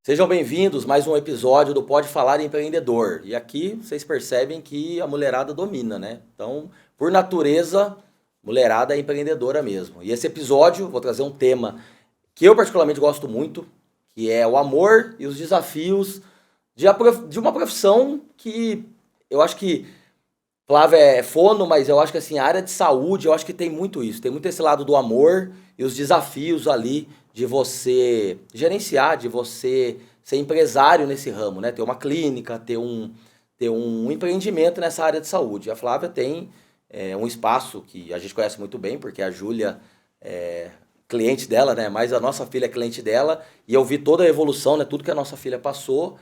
Sejam bem-vindos a mais um episódio do Pode Falar Empreendedor. E aqui vocês percebem que a mulherada domina, né? Então, por natureza, mulherada é empreendedora mesmo. E esse episódio vou trazer um tema que eu particularmente gosto muito, que é o amor e os desafios de uma profissão que eu acho que Flávia é fono, mas eu acho que assim, a área de saúde, eu acho que tem muito isso. Tem muito esse lado do amor e os desafios ali de você gerenciar, de você ser empresário nesse ramo, né? Ter uma clínica, ter um empreendimento nessa área de saúde. A Flávia tem um espaço que a gente conhece muito bem, porque a Júlia é cliente dela, né? Mas a nossa filha é cliente dela e eu vi toda a evolução, né? Tudo que a nossa filha passou.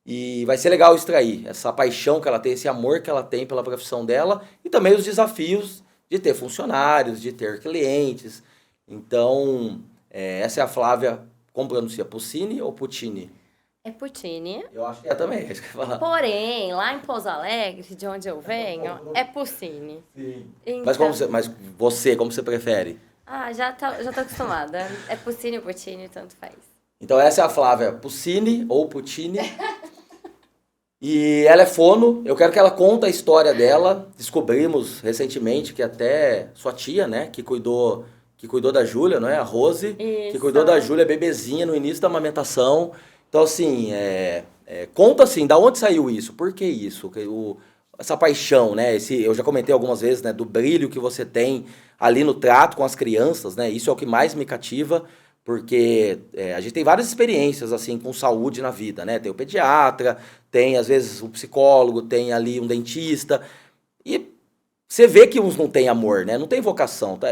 E vai ser legal extrair essa paixão que ela tem, esse amor que ela tem pela profissão dela e também os desafios de ter funcionários, de ter clientes. Então, essa é a Flávia, como pronuncia? Puccini ou Puccini? É Puccini. Eu acho que é também, é isso que eu ia falar. Porém, lá em Pouso Alegre, de onde eu venho, é Puccini. Sim. Então, Como você prefere? já tô acostumada. É Puccini ou Puccini, tanto faz. Então essa é a Flávia Puccini ou Puccini. E ela é fono, eu quero que ela conte a história dela. Descobrimos recentemente que até sua tia, né, que cuidou da Júlia, não é? A Rose, que cuidou da Isso. Júlia bebezinha no início da amamentação. Então, assim, conta assim, da onde saiu isso? Por que isso? Essa paixão, né? Eu já comentei algumas vezes, né, do brilho que você tem ali no trato com as crianças, né? Isso é o que mais me cativa, porque a gente tem várias experiências, assim, com saúde na vida, né? Tem o pediatra, tem às vezes um psicólogo, tem ali um dentista. E você vê que uns não têm amor, né? Não tem vocação. Tá?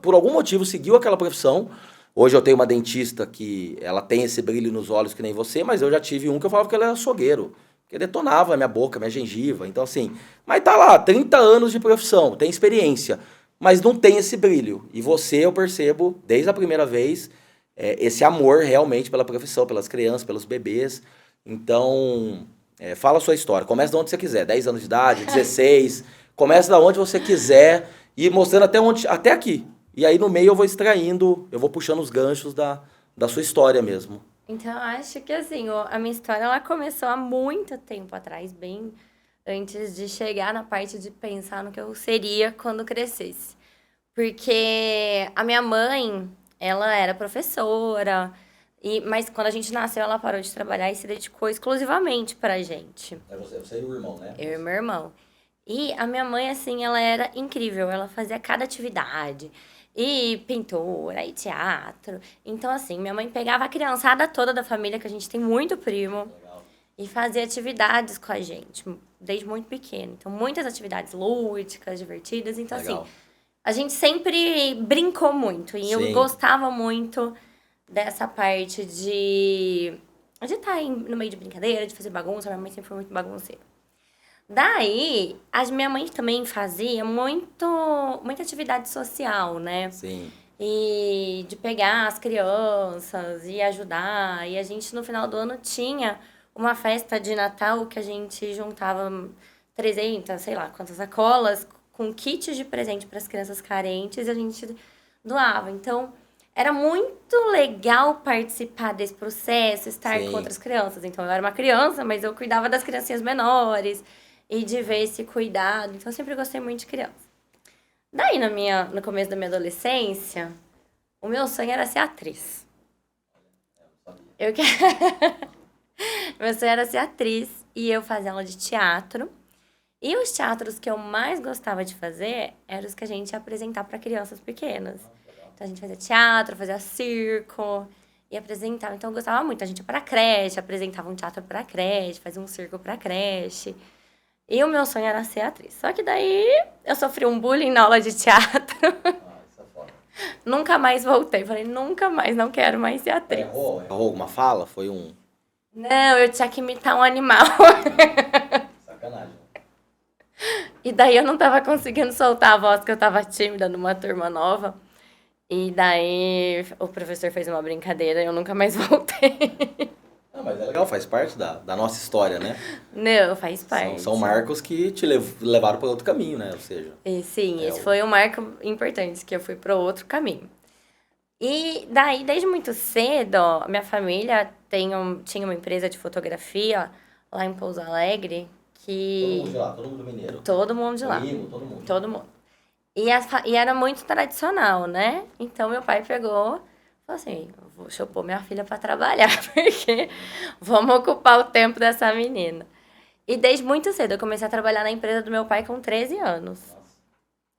Por algum motivo, seguiu aquela profissão. Hoje eu tenho uma dentista que ela tem esse brilho nos olhos que nem você, mas eu já tive um que eu falava que ele era açougueiro. Que detonava a minha boca, a minha gengiva. Então, assim, mas tá lá, 30 anos de profissão, tem experiência, mas não tem esse brilho. E você, eu percebo, desde a primeira vez, esse amor realmente pela profissão, pelas crianças, pelos bebês. Então, fala a sua história. Começa de onde você quiser, 10 anos de idade, 16. Começa de onde você quiser e mostrando até aqui. E aí no meio eu vou extraindo, eu vou puxando os ganchos da sua história mesmo. Então, eu acho que assim, a minha história ela começou há muito tempo atrás, bem antes de chegar na parte de pensar no que eu seria quando crescesse. Porque a minha mãe, ela era professora, mas quando a gente nasceu, ela parou de trabalhar e se dedicou exclusivamente pra gente. É você e o irmão, né? Eu e meu irmão. E a minha mãe, assim, ela era incrível. Ela fazia cada atividade. E pintura, e teatro. Então, assim, minha mãe pegava a criançada toda da família, que a gente tem muito primo, Legal. e fazia atividades com a gente, desde muito pequeno. Então, muitas atividades lúdicas, divertidas. Então, assim, Legal. a gente sempre brincou muito. E eu Sim. gostava muito dessa parte de estar no meio de brincadeira, de fazer bagunça. Minha mãe sempre foi muito bagunceira. Daí, a minha mãe também fazia muita atividade social, né? Sim. E de pegar as crianças e ajudar. E a gente, no final do ano, tinha uma festa de Natal que a gente juntava 300, sei lá, quantas sacolas com kits de presente para as crianças carentes e a gente doava. Então, era muito legal participar desse processo, estar com Sim. outras crianças. Então, eu era uma criança, mas eu cuidava das criancinhas menores e de ver esse cuidado. Então, eu sempre gostei muito de criança. Daí, no começo da minha adolescência, o meu sonho era ser atriz. Eu que... Meu sonho era ser atriz e eu fazia aula de teatro. E os teatros que eu mais gostava de fazer eram os que a gente ia apresentar para crianças pequenas. Então, a gente fazia teatro, fazia circo e apresentava. Então, eu gostava muito. A gente ia pra creche, apresentava um teatro pra creche, fazia um circo pra creche. E o meu sonho era ser atriz. Só que daí eu sofri um bullying na aula de teatro. Ah, isso é foda. Nunca mais voltei. Falei, nunca mais, não quero mais ser atriz. Errou alguma fala? Foi um. Não, eu tinha que imitar um animal. Sacanagem. E daí eu não tava conseguindo soltar a voz, que eu tava tímida numa turma nova. E daí o professor fez uma brincadeira e eu nunca mais voltei. Não, mas é legal, faz parte da nossa história, né? Não, faz parte. São marcos que te levaram para outro caminho, né? Ou seja, E sim, é esse o. foi um marco importante, que eu fui para outro caminho. E daí, desde muito cedo, minha família tinha uma empresa de fotografia lá em Pouso Alegre Todo mundo que... de lá, todo mundo mineiro. Todo mundo de lá. Primo, todo mundo. Todo mundo. E era muito tradicional, né? Então, meu pai pegou e falou assim, deixa eu pôr minha filha pra trabalhar, porque vamos ocupar o tempo dessa menina. E desde muito cedo, eu comecei a trabalhar na empresa do meu pai com 13 anos.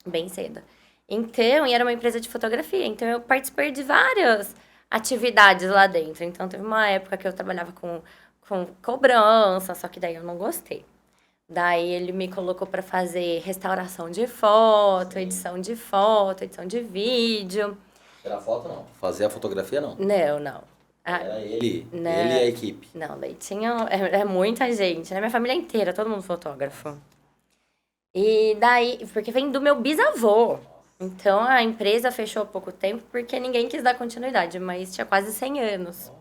Bem cedo. Então, e era uma empresa de fotografia. Então, eu participei de várias atividades lá dentro. Então, teve uma época que eu trabalhava com cobrança, só que daí eu não gostei. Daí, ele me colocou para fazer restauração de foto, edição de vídeo. Tirar foto, não. Fazer a fotografia, não. Não. Era ele Não. e a equipe. Não, daí tinha... É muita gente, né? Minha família inteira, todo mundo fotógrafo. E daí... Porque vem do meu bisavô. Então, a empresa fechou há pouco tempo porque ninguém quis dar continuidade, mas tinha quase 100 anos.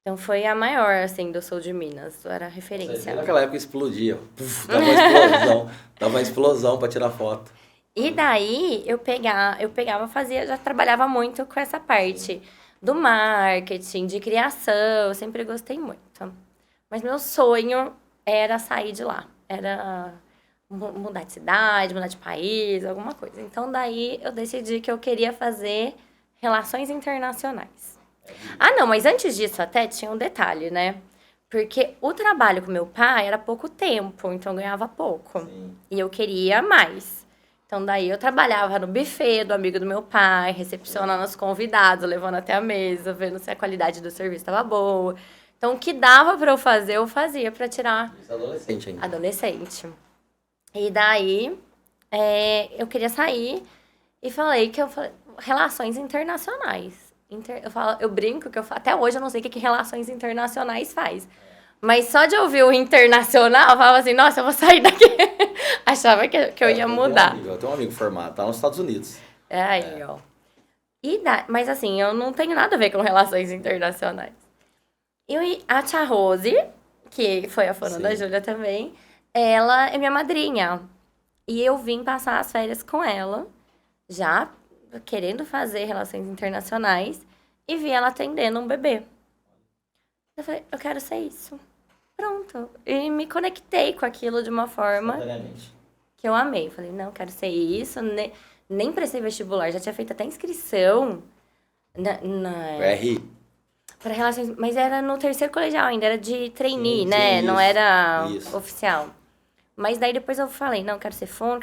Então, foi a maior, assim, do sul de Minas. Era referência. Naquela época explodia. Puf, dava uma explosão. Dava uma explosão pra tirar foto. E daí, eu pegava, fazia... Já trabalhava muito com essa parte do marketing, de criação. Eu sempre gostei muito. Mas meu sonho era sair de lá. Era mudar de cidade, mudar de país, alguma coisa. Então, daí, eu decidi que eu queria fazer relações internacionais. Ah, não, mas antes disso até tinha um detalhe, né? Porque o trabalho com meu pai era pouco tempo, então eu ganhava pouco. Sim. E eu queria mais. Então, daí eu trabalhava no buffet do amigo do meu pai, recepcionando os convidados, levando até a mesa, vendo se a qualidade do serviço estava boa. Então, o que dava pra eu fazer, eu fazia pra tirar... Isso é adolescente ainda. Adolescente. E daí, eu queria sair e falei que relações internacionais. Eu brinco que até hoje eu não sei o que relações internacionais faz. Mas só de ouvir o internacional, eu falava assim, nossa, eu vou sair daqui. Achava que eu ia mudar. Eu tenho um amigo formado, tá nos Estados Unidos. Aí, ó. Mas assim, eu não tenho nada a ver com relações internacionais. E a tia Rose, que foi a fona da Júlia também, ela é minha madrinha. E eu vim passar as férias com ela, já querendo fazer relações internacionais, e vi ela atendendo um bebê. Eu falei, eu quero ser isso. Pronto. E me conectei com aquilo de uma forma que eu amei. Falei, não, eu quero ser isso. Nem prestei vestibular, já tinha feito até inscrição. RI. Para relações, mas era no terceiro colegial ainda, era de trainee, Sim, né? isso, Não era isso. oficial. Mas daí depois eu falei, não, quero ser fono,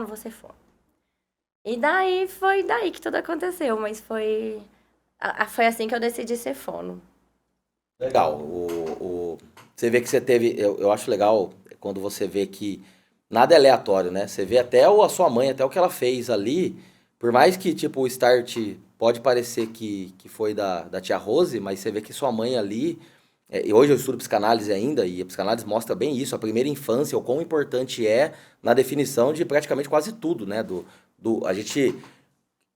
vou ser fono. E daí foi daí que tudo aconteceu, mas foi assim que eu decidi ser fono. Legal. Você vê que você teve. Eu acho legal quando você vê que nada é aleatório, né? Você vê até a sua mãe, até o que ela fez ali. Por mais que, tipo, o start pode parecer que foi da tia Rose, mas você vê que sua mãe ali. E hoje eu estudo psicanálise ainda, e a psicanálise mostra bem isso, a primeira infância, o quão importante é na definição de praticamente quase tudo, né? A gente,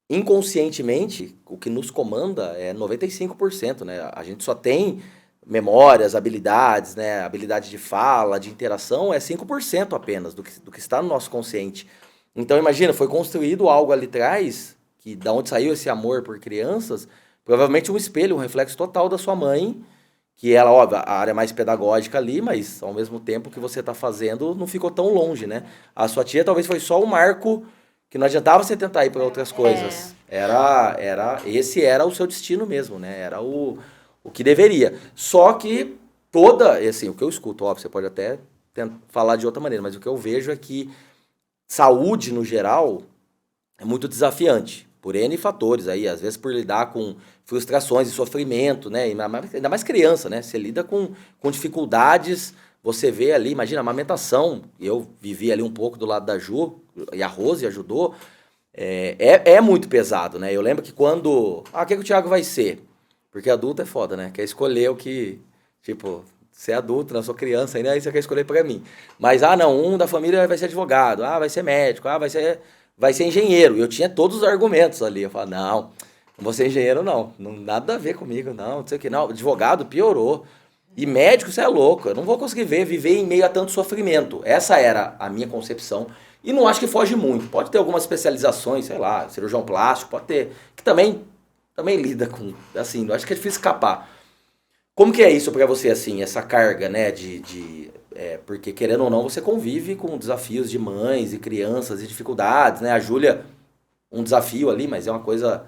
inconscientemente, o que nos comanda é 95%, né? A gente só tem memórias, habilidades, né? Habilidade de fala, de interação, é 5% apenas do que está no nosso consciente. Então, imagina, foi construído algo ali atrás, que da onde saiu esse amor por crianças, provavelmente um espelho, um reflexo total da sua mãe, que ela, óbvio, a área mais pedagógica ali, mas ao mesmo tempo que você está fazendo, não ficou tão longe, né? A sua tia talvez foi só o marco que não adiantava você tentar ir para outras coisas. Esse era o seu destino mesmo, né? Era o que deveria. Só que assim, o que eu escuto, óbvio, você pode até falar de outra maneira, mas o que eu vejo é que saúde, no geral, é muito desafiante, por N fatores aí, às vezes por lidar com frustrações e sofrimento, né? Ainda mais criança, né? Você lida com dificuldades, você vê ali, imagina, a amamentação, eu vivi ali um pouco do lado da Ju, e a Rose ajudou, é muito pesado, né? Eu lembro que quando... o que o Thiago vai ser? Porque adulto é foda, né? Quer escolher o que... Tipo, você é adulto, não sou criança ainda, aí você quer escolher pra mim. Mas, não, um da família vai ser advogado, vai ser médico, vai ser engenheiro. Eu tinha todos os argumentos ali. Eu falava, não vou ser engenheiro não nada a ver comigo, não sei o que. Não, advogado piorou. E médico, você é louco, eu não vou conseguir viver em meio a tanto sofrimento. Essa era a minha concepção. E não acho que foge muito. Pode ter algumas especializações, sei lá, cirurgião plástico, pode ter, que também também lida com, assim, eu acho que é difícil escapar. Como que é isso pra você, assim, essa carga, né, porque querendo ou não, você convive com desafios de mães e crianças e dificuldades, né? A Júlia, um desafio ali, mas é uma coisa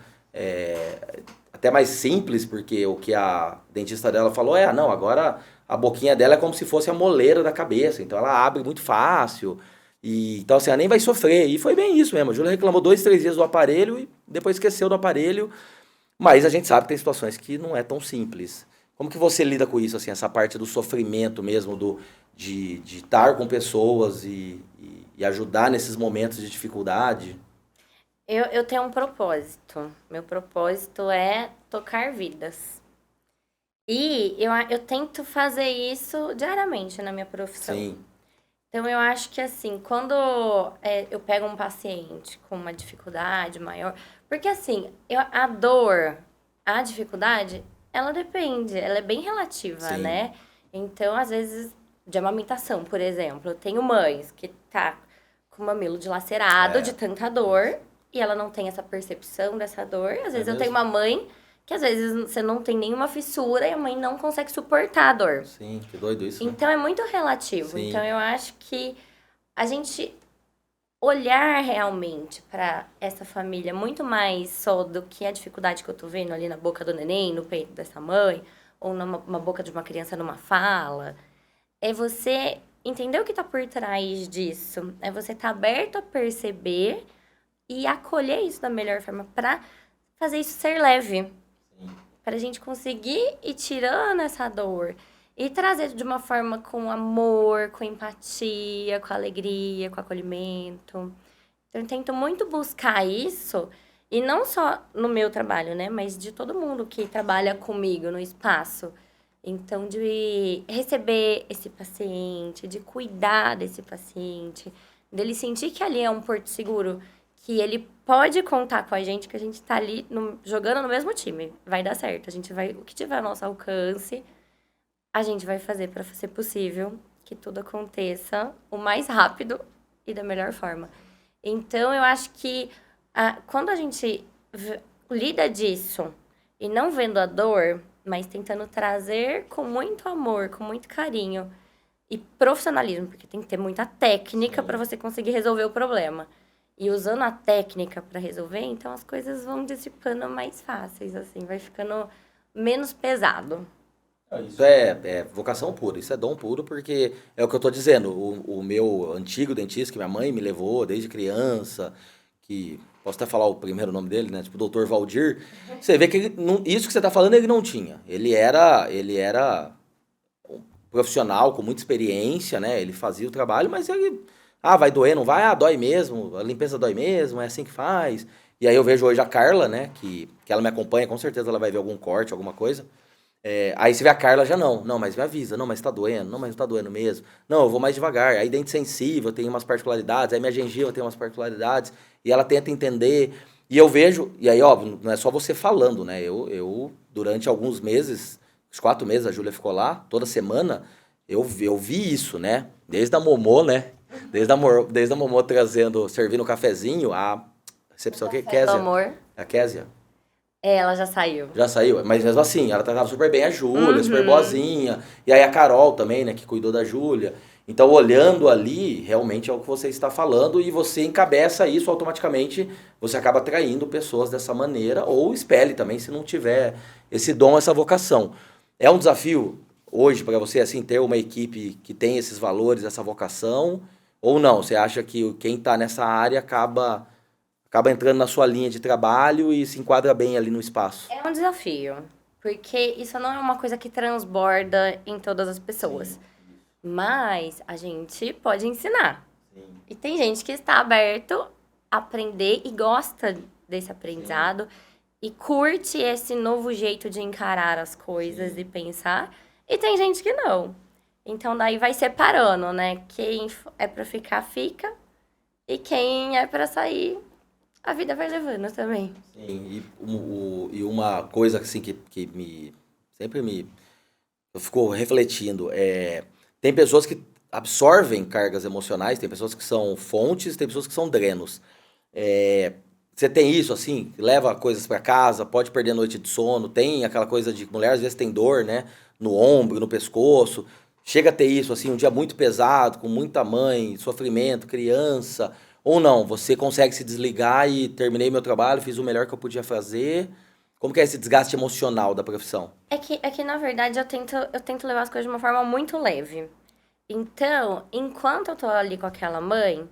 até mais simples, porque o que a dentista dela falou não, agora a boquinha dela é como se fosse a moleira da cabeça, então ela abre muito fácil, e então assim, ela nem vai sofrer, e foi bem isso mesmo, a Júlia reclamou 2, 3 dias do aparelho e depois esqueceu do aparelho, mas a gente sabe que tem situações que não é tão simples. Como que você lida com isso, assim, essa parte do sofrimento mesmo, de estar com pessoas e ajudar nesses momentos de dificuldade? Eu tenho um propósito. Meu propósito é tocar vidas. E eu tento fazer isso diariamente na minha profissão. Sim, Então, eu acho que assim, quando eu pego um paciente com uma dificuldade maior. Porque assim, a dor, a dificuldade, ela depende, ela é bem relativa, sim, né? Então, às vezes, de amamentação, por exemplo, eu tenho mães que tá com o mamilo dilacerado de é, tanta dor e ela não tem essa percepção dessa dor. Às é vezes eu tenho mesmo? uma mãe que às vezes você não tem nenhuma fissura e a mãe não consegue suportar a dor. Sim, que doido isso, né? Então é muito relativo. Então Sim, eu acho que a gente olhar realmente para essa família muito mais só do que a dificuldade que eu tô vendo ali na boca do neném, no peito dessa mãe, ou numa boca de uma criança numa fala, é você entender o que tá por trás disso. É você estar aberto a perceber e acolher isso da melhor forma para fazer isso ser leve, sim. para a gente conseguir ir tirando essa dor e trazer de uma forma com amor, com empatia, com alegria, com acolhimento. Então, eu tento muito buscar isso, e não só no meu trabalho, né? Mas de todo mundo que trabalha comigo no espaço. Então, de receber esse paciente, de cuidar desse paciente, dele sentir que ali é um porto seguro, que ele pode contar com a gente, que a gente tá ali jogando no mesmo time. Vai dar certo. A gente vai, o que tiver ao nosso alcance, a gente vai fazer para ser possível que tudo aconteça o mais rápido e da melhor forma. Então, eu acho que quando a gente lida disso e não vendo a dor, mas tentando trazer com muito amor, com muito carinho e profissionalismo, porque tem que ter muita técnica para Sim. você conseguir resolver o problema. E usando a técnica para resolver, então as coisas vão dissipando mais fáceis, assim, vai ficando menos pesado. Isso é vocação pura, isso é dom puro, porque é o que eu tô dizendo. O meu antigo dentista, que minha mãe me levou desde criança, que posso até falar o primeiro nome dele, né? Tipo, Dr. Valdir. Você vê que isso que você tá falando ele não tinha. Ele era um profissional com muita experiência, né? Ele fazia o trabalho, mas ele. Ah, vai doer, não vai? Ah, dói mesmo, a limpeza dói mesmo, é assim que faz. E aí eu vejo hoje a Carla, né? Que ela me acompanha, com certeza ela vai ver algum corte, alguma coisa. Aí você vê a Carla já não, mas me avisa, não, mas tá doendo, não, mas não tá doendo mesmo. Não, eu vou mais devagar. Aí dente sensível tem umas particularidades, aí minha gengiva tem umas particularidades, e ela tenta entender. E eu vejo, e aí, óbvio, não é só você falando, né? Eu durante alguns meses, uns 4 meses, a Júlia ficou lá, toda semana, eu vi isso, né? Desde a Momô, né? Desde a Momô trazendo, servindo um cafezinho, a recepção aqui, Café do Késia. amor. A Késia. Ela já saiu. Já saiu, mas mesmo assim, ela tratava super bem a Júlia, super Uhum. boazinha. E aí a Carol também, né, que cuidou da Júlia. Então, olhando ali, realmente é o que você está falando e você encabeça isso automaticamente, você acaba atraindo pessoas dessa maneira, ou espelhe também, se não tiver esse dom, essa vocação. É um desafio hoje para você, assim, ter uma equipe que tem esses valores, essa vocação, ou não? Você acha que quem está nessa área acaba entrando na sua linha de trabalho e se enquadra bem ali no espaço? É um desafio, porque isso não é uma coisa que transborda em todas as pessoas. Sim, Mas a gente pode ensinar. sim, E tem gente que está aberto a aprender e gosta desse sim, aprendizado e curte esse novo jeito de encarar as coisas sim. e pensar. E tem gente que não. Então daí vai separando, né? Quem é pra ficar, fica. E quem é pra sair, a vida vai levando também. Sim, e uma coisa assim que sempre eu fico refletindo, tem pessoas que absorvem cargas emocionais, tem pessoas que são fontes, tem pessoas que são drenos. É, Você tem isso, assim, leva coisas pra casa, pode perder a noite de sono, tem aquela coisa de mulher às vezes tem dor, né? No ombro, no pescoço. Chega a ter isso, assim, um dia muito pesado, com muita mãe, sofrimento, criança. Ou não, você consegue se desligar e terminei meu trabalho, fiz o melhor que eu podia fazer. Como que é esse desgaste emocional da profissão? É que na verdade, eu tento levar as coisas de uma forma muito leve. Então, enquanto eu tô ali com aquela mãe,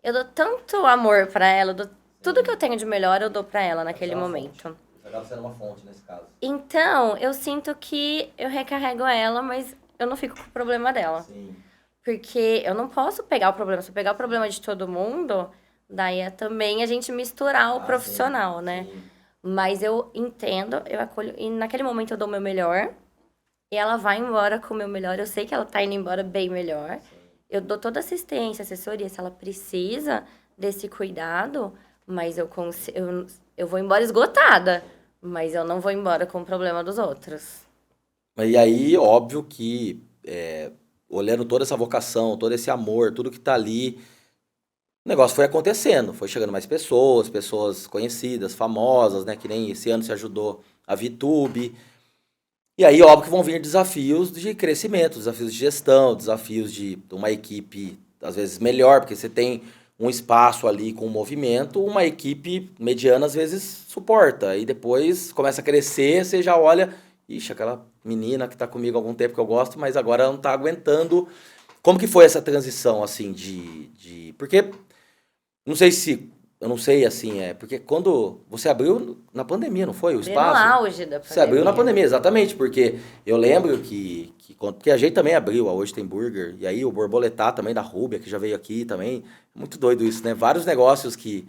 eu dou tanto amor pra ela, tudo que eu tenho de melhor eu dou pra ela naquele momento. Acaba sendo uma fonte nesse caso. Então, eu sinto que eu recarrego ela, mas eu não fico com o problema dela. Sim. Porque eu não posso pegar o problema. Se eu pegar o problema de todo mundo, daí é também a gente misturar o profissional, né? Sim. Mas eu entendo, eu acolho. E naquele momento eu dou o meu melhor. E ela vai embora com o meu melhor. Eu sei que ela tá indo embora bem melhor. Eu dou toda assistência, assessoria, se ela precisa desse cuidado. Mas eu vou embora esgotada. Mas eu não vou embora com o problema dos outros. E aí, óbvio que, olhando toda essa vocação, todo esse amor, tudo que tá ali, o negócio foi acontecendo. Foi chegando mais pessoas, pessoas conhecidas, famosas, né? Que nem esse ano se ajudou a VTube. E aí, óbvio que vão vir desafios de crescimento, desafios de gestão, desafios de uma equipe, às vezes, melhor, porque você tem um espaço ali com movimento, uma equipe mediana, às vezes, suporta. E depois começa a crescer, você já olha, ixi, aquela menina que tá comigo há algum tempo que eu gosto, mas agora não tá aguentando. Como que foi essa transição, assim, Porque, não sei se... Eu não sei, assim, porque quando você abriu na pandemia, não foi? O Bem espaço? no auge da Você abriu na pandemia. pandemia, exatamente, porque eu lembro porque a gente também abriu, a Hoje Tem Burger, e aí o Borboletar também da Rúbia, que já veio aqui também. É muito doido isso, né? Vários negócios que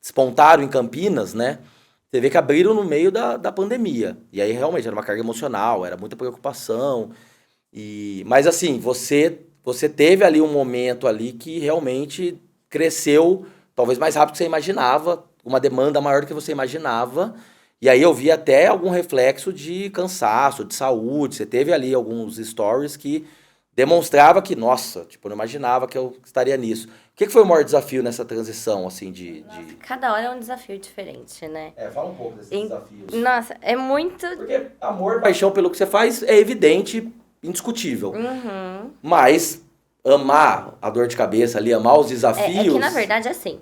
despontaram em Campinas, né? Você vê que abriram no meio da pandemia. E aí realmente era uma carga emocional, era muita preocupação. Mas assim, você teve ali um momento ali que realmente cresceu, talvez mais rápido do que você imaginava, uma demanda maior do que você imaginava. E aí eu vi até algum reflexo de cansaço, de saúde. Você teve ali alguns stories que demonstrava que, nossa, tipo, eu não imaginava que eu estaria nisso. O que foi o maior desafio nessa transição, assim, Cada hora é um desafio diferente, né? Fala um pouco desses desafios. Nossa, é muito. Porque amor, paixão pelo que você faz é evidente, indiscutível. Uhum. Mas amar a dor de cabeça ali, amar os desafios... É que, na verdade, assim,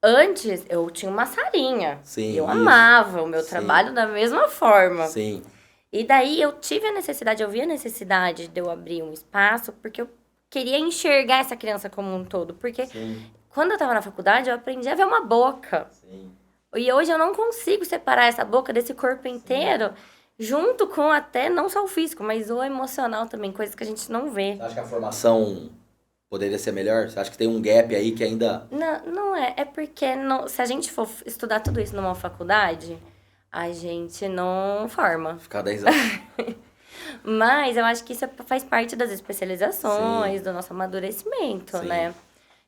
antes eu tinha uma salinha. Sim, eu isso. amava o meu Sim. trabalho da mesma forma. Sim. E daí eu tive a necessidade, eu vi a necessidade de eu abrir um espaço, porque eu queria enxergar essa criança como um todo. Porque Sim. quando eu tava na faculdade, eu aprendi a ver uma boca. Sim. E hoje eu não consigo separar essa boca desse corpo inteiro, junto com até, não só o físico, mas o emocional também, coisas que a gente não vê. Você acha que a formação poderia ser melhor? Você acha que tem um gap aí que ainda... Não é. É porque se a gente for estudar tudo isso numa faculdade, a gente não forma. Ficar 10 anos. Mas eu acho que isso faz parte das especializações, do nosso amadurecimento, Sim. né?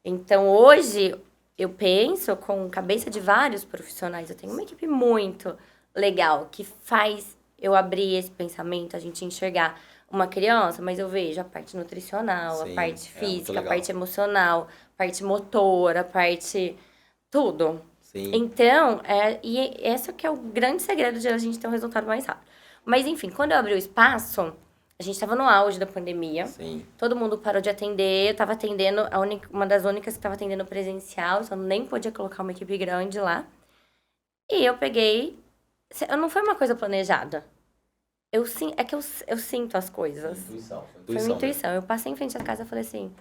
Então, hoje, eu penso com cabeça de vários profissionais. Eu tenho uma equipe muito legal que faz eu abrir esse pensamento, a gente enxergar uma criança, mas eu vejo a parte nutricional, Sim, a parte muito física, a legal. parte emocional, a parte motora, a parte... tudo. Sim. Então, e esse que é o grande segredo de a gente ter um resultado mais rápido. Mas, enfim, quando eu abri o espaço, a gente estava no auge da pandemia. Sim. Todo mundo parou de atender. Eu estava atendendo, uma das únicas que estava atendendo presencial. Então, eu nem podia colocar uma equipe grande lá. E eu peguei... Não foi uma coisa planejada. Eu sinto as coisas. Intuição. Foi uma intuição. Eu passei em frente à casa e falei assim...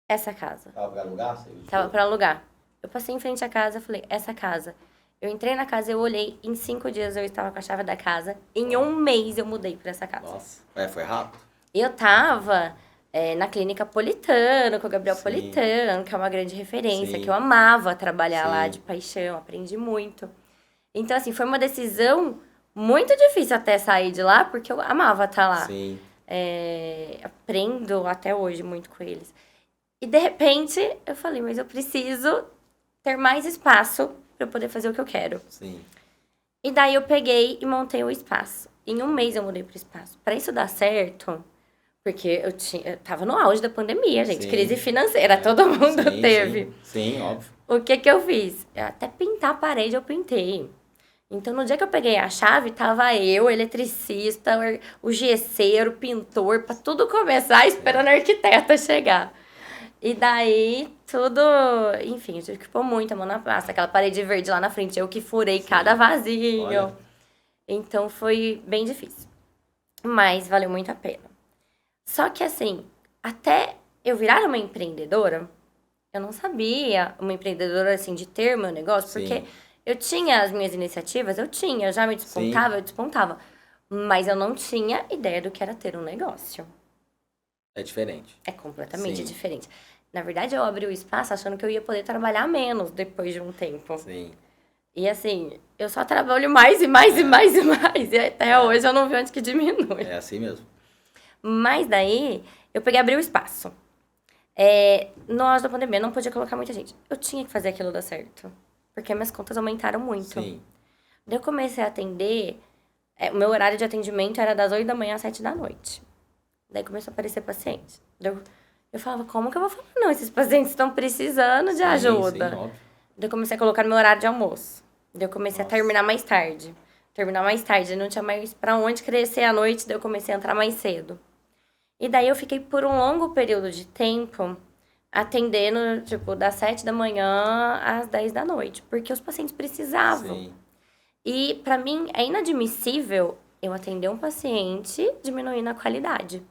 Essa casa. Tava pra alugar? Tava pra alugar. Eu passei em frente à casa e falei, essa casa. Eu entrei na casa, eu olhei, em 5 dias eu estava com a chave da casa. Em 1 mês eu mudei pra essa casa. Nossa. Foi rápido? Eu tava na clínica Politano, com o Gabriel Sim. Politano, que é uma grande referência, Sim. que eu amava trabalhar Sim. lá de paixão, aprendi muito. Então, assim, foi uma decisão muito difícil até sair de lá, porque eu amava estar lá. Sim. Aprendo até hoje muito com eles. E, de repente, eu falei, mas eu preciso ter mais espaço para eu poder fazer o que eu quero. Sim. E daí eu peguei e montei o espaço. Em 1 mês eu mudei pro espaço. Para isso dar certo, porque eu tava no auge da pandemia, gente. Sim. Crise financeira, todo mundo Sim, teve. Sim, óbvio. O que que eu fiz? Eu até pintar a parede eu pintei. Então, no dia que eu peguei a chave, tava eu, o eletricista, o gesseiro, o pintor, pra tudo começar, esperando a arquiteta chegar. E daí, tudo... Enfim, a gente ficou muito a mão na massa. Aquela parede verde lá na frente, eu que furei Sim. cada vasinho. Olha. Então, foi bem difícil. Mas valeu muito a pena. Só que, assim, até eu virar uma empreendedora, eu não sabia, uma empreendedora, assim, de ter meu negócio, Sim. porque eu tinha as minhas iniciativas, eu já me despontava, Sim. eu despontava. Mas eu não tinha ideia do que era ter um negócio. É diferente. É completamente Sim. diferente. Na verdade, eu abri o espaço achando que eu ia poder trabalhar menos depois de um tempo. Sim. E assim, eu só trabalho mais e mais e mais e mais. E até hoje eu não vi onde que diminui. É assim mesmo. Mas daí, eu peguei e abri o espaço. No auge da pandemia, eu não podia colocar muita gente. Eu tinha que fazer aquilo dar certo. Porque minhas contas aumentaram muito. Sim. Daí eu comecei a atender... o meu horário de atendimento era das 8 da manhã às 7 da noite. Daí começou a aparecer paciente. Eu falava, como que eu vou falar? Não, esses pacientes estão precisando de ajuda. Sim, óbvio. Daí eu comecei a colocar no meu horário de almoço. Daí eu comecei Nossa. a terminar mais tarde. Não tinha mais pra onde crescer à noite, daí eu comecei a entrar mais cedo. E daí eu fiquei por um longo período de tempo atendendo, tipo, das 7 da manhã às 10 da noite. Porque os pacientes precisavam. Sim. E pra mim é inadmissível eu atender um paciente diminuindo a qualidade.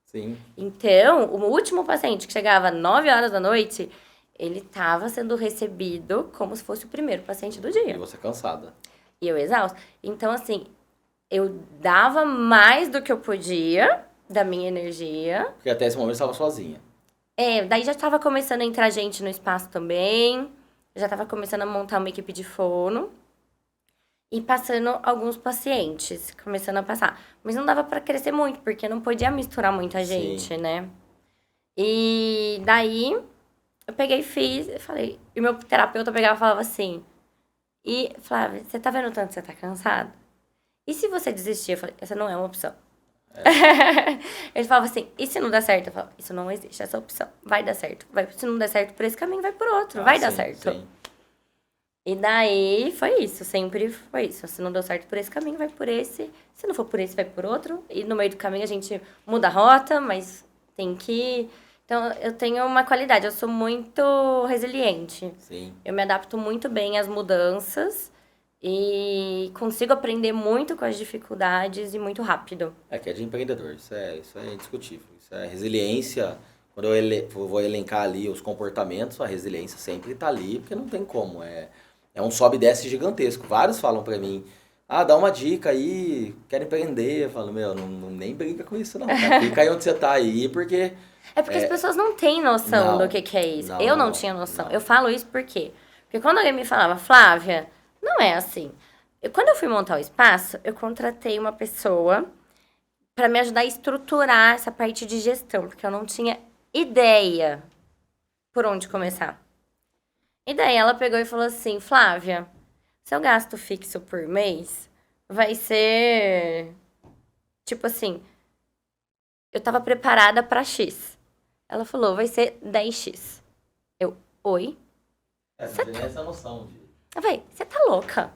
Sim. Então, o último paciente que chegava às 9 horas da noite, ele estava sendo recebido como se fosse o primeiro paciente do E dia. você cansada. E eu exausta. Então, assim, eu dava mais do que eu podia da minha energia. Porque até esse momento você estava sozinha. Daí já estava começando a entrar gente no espaço também. Já estava começando a montar uma equipe de fono. E passando alguns pacientes, começando a passar. Mas não dava pra crescer muito, porque não podia misturar muita gente, Sim. né? E daí, eu peguei e fiz, eu falei... E meu terapeuta pegava e falava assim... E, Flávia, você tá vendo tanto que você tá cansada? E se você desistir? Eu falei, essa não é uma opção. Ele falava assim, e se não der certo? Eu falava, isso não existe, essa opção. Vai dar certo. Se não der certo por esse caminho, vai por outro. Vai dar sim, certo. Sim. E daí, foi isso. Sempre foi isso. Se não deu certo por esse caminho, vai por esse. Se não for por esse, vai por outro. E no meio do caminho a gente muda a rota, mas tem que... Então, eu tenho uma qualidade. Eu sou muito resiliente. Sim. Eu me adapto muito bem às mudanças. E consigo aprender muito com as dificuldades e muito rápido. Que é de empreendedor. Isso é indiscutível. Isso é resiliência. Quando eu vou elencar ali os comportamentos, a resiliência sempre tá ali, porque não tem como. É um sobe e desce gigantesco. Vários falam pra mim, dá uma dica aí, quero empreender. Eu falo, meu, nem brinca com isso não. Cara. Fica aí onde você tá aí, porque... É porque as pessoas não têm noção do que é isso. Eu não tinha noção. Eu falo isso por quê? Porque quando alguém me falava, Flávia, não é assim. Quando eu fui montar o espaço, eu contratei uma pessoa pra me ajudar a estruturar essa parte de gestão, porque eu não tinha ideia por onde começar. E daí ela pegou e falou assim, Flávia, seu gasto fixo por mês vai ser... Tipo assim, eu tava preparada pra X. Ela falou, vai ser 10x. Eu, oi? Você tem essa noção de... Eu falei, você tá louca?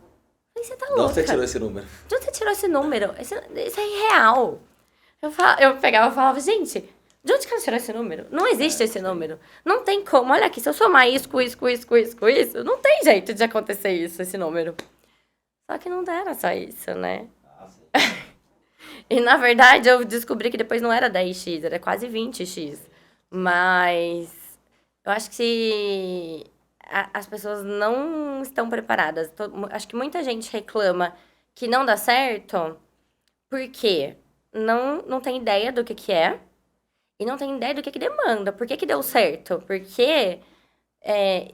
Eu falei, você tá louca? De onde você tirou esse número? De onde você tirou esse número? Isso é irreal. Eu pegava e falava, gente, de onde que ela tirou esse número? Não existe esse número. Não tem como. Olha aqui, se eu somar isso com isso, com isso, com isso, com isso, não tem jeito de acontecer isso, esse número. Só que não era só isso, né? Sim. E, na verdade, eu descobri que depois não era 10x, era quase 20x. Mas eu acho que as pessoas não estão preparadas. Acho que muita gente reclama que não dá certo porque não tem ideia do que é e não tem ideia do que demanda. Por que deu certo? Porque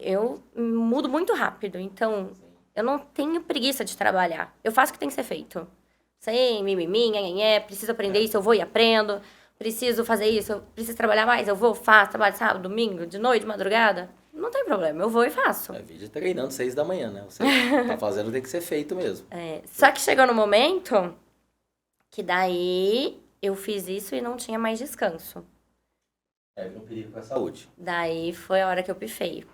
eu mudo muito rápido, então eu não tenho preguiça de trabalhar. Eu faço o que tem que ser feito. Sem mimimi, nhanhanhé, preciso aprender isso, eu vou e aprendo. Preciso fazer isso, eu preciso trabalhar mais, eu vou, faço, trabalho sábado, domingo, de noite, de madrugada. Não tem problema, eu vou e faço. Vídeo treinando 6 da manhã, né? Você tá fazendo, tem que ser feito mesmo. Só que chegou no momento que daí eu fiz isso e não tinha mais descanso. Um perigo pra saúde. Daí foi a hora que eu pifei.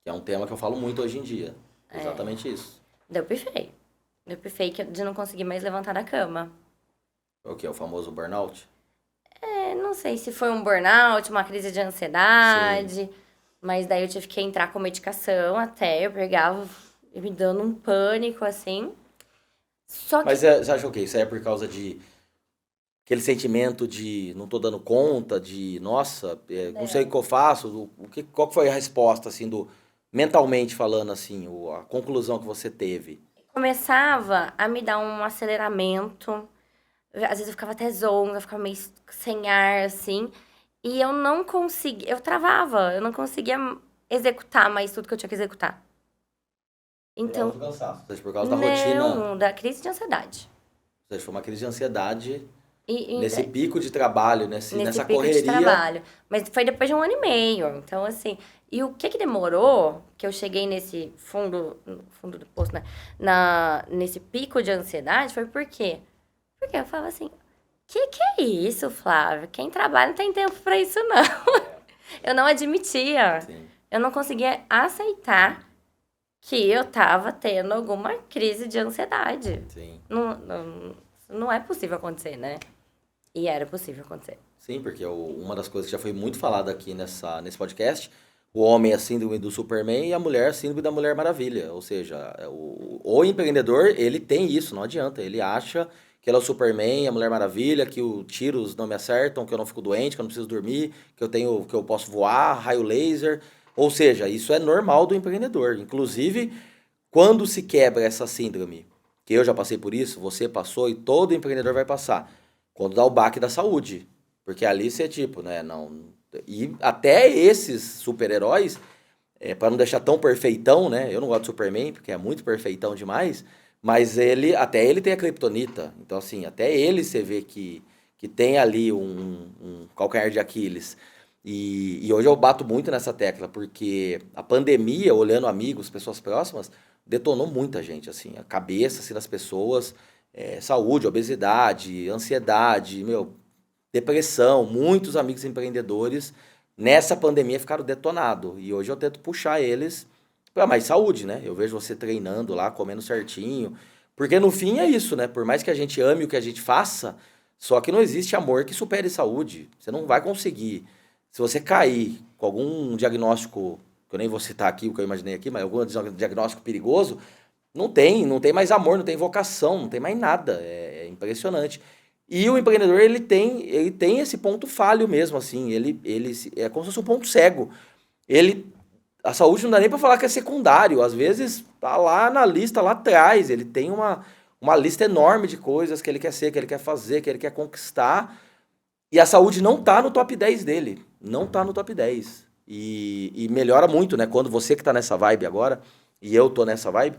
Que é um tema que eu falo muito hoje em dia. Exatamente isso. Deu pifei. Deu pifei de não conseguir mais levantar da cama. O que é o famoso burnout? Não sei se foi um burnout, uma crise de ansiedade, mas daí eu tive que entrar com medicação até, eu pegava me dando um pânico, assim. Só que... Mas você acha o quê? Isso aí é por causa de aquele sentimento de não tô dando conta, de nossa, não sei o que eu faço, qual que foi a resposta, assim, mentalmente falando, assim, a conclusão que você teve? Começava a me dar um aceleramento, às vezes eu ficava até zonga, eu ficava meio sem ar, assim, e eu não conseguia, eu travava, eu não conseguia executar mais tudo que eu tinha que executar. Então, Por causa do cansaço, ou seja, por causa da rotina. Não, da crise de ansiedade. Ou seja, foi uma crise de ansiedade E nesse pico de trabalho, nesse nessa pico correria. de trabalho. Mas foi depois de 1 ano e meio. Então, assim... E o que demorou, que eu cheguei nesse fundo do poço, né? Nesse pico de ansiedade, foi por quê? Porque eu falava assim, que é isso, Flávia? Quem trabalha não tem tempo pra isso, não. Eu não admitia. Sim. Eu não conseguia aceitar que eu tava tendo alguma crise de ansiedade. Sim. Não é possível acontecer, né? E era possível acontecer. Sim, porque uma das coisas que já foi muito falada aqui nesse podcast, o homem é a síndrome do Superman e a mulher é a síndrome da Mulher Maravilha. Ou seja, o empreendedor, ele tem isso, não adianta. Ele acha que ele é o Superman, a Mulher Maravilha, que os tiros não me acertam, que eu não fico doente, que eu não preciso dormir, que eu posso voar, raio laser. Ou seja, isso é normal do empreendedor. Inclusive, quando se quebra essa síndrome, que eu já passei por isso, você passou e todo empreendedor vai passar, quando dá o baque da saúde. Porque ali você, tipo, né, não... E até esses super-heróis, para não deixar tão perfeitão, né, eu não gosto do Superman, porque é muito perfeitão demais, mas até ele tem a Kryptonita. Então, assim, até ele você vê que tem ali um calcanhar de Aquiles. E hoje eu bato muito nessa tecla, porque a pandemia, olhando amigos, pessoas próximas, detonou muita gente, assim, a cabeça assim, das pessoas, saúde, obesidade, ansiedade, depressão. Muitos amigos empreendedores nessa pandemia ficaram detonados. E hoje eu tento puxar eles para mais saúde, né? Eu vejo você treinando lá, comendo certinho. Porque no fim é isso, né? Por mais que a gente ame o que a gente faça, só que não existe amor que supere saúde. Você não vai conseguir. Se você cair com algum diagnóstico, que eu nem vou citar aqui o que eu imaginei aqui, mas algum diagnóstico perigoso, não tem mais amor, não tem vocação, não tem mais nada. É impressionante. E o empreendedor, ele tem esse ponto falho mesmo, assim, ele é como se fosse um ponto cego. A saúde não dá nem para falar que é secundário, às vezes tá lá na lista, lá atrás, ele tem uma lista enorme de coisas que ele quer ser, que ele quer fazer, que ele quer conquistar, e a saúde não tá no top 10 dele, não tá no top 10. E melhora muito, né, quando você que tá nessa vibe agora, e eu tô nessa vibe,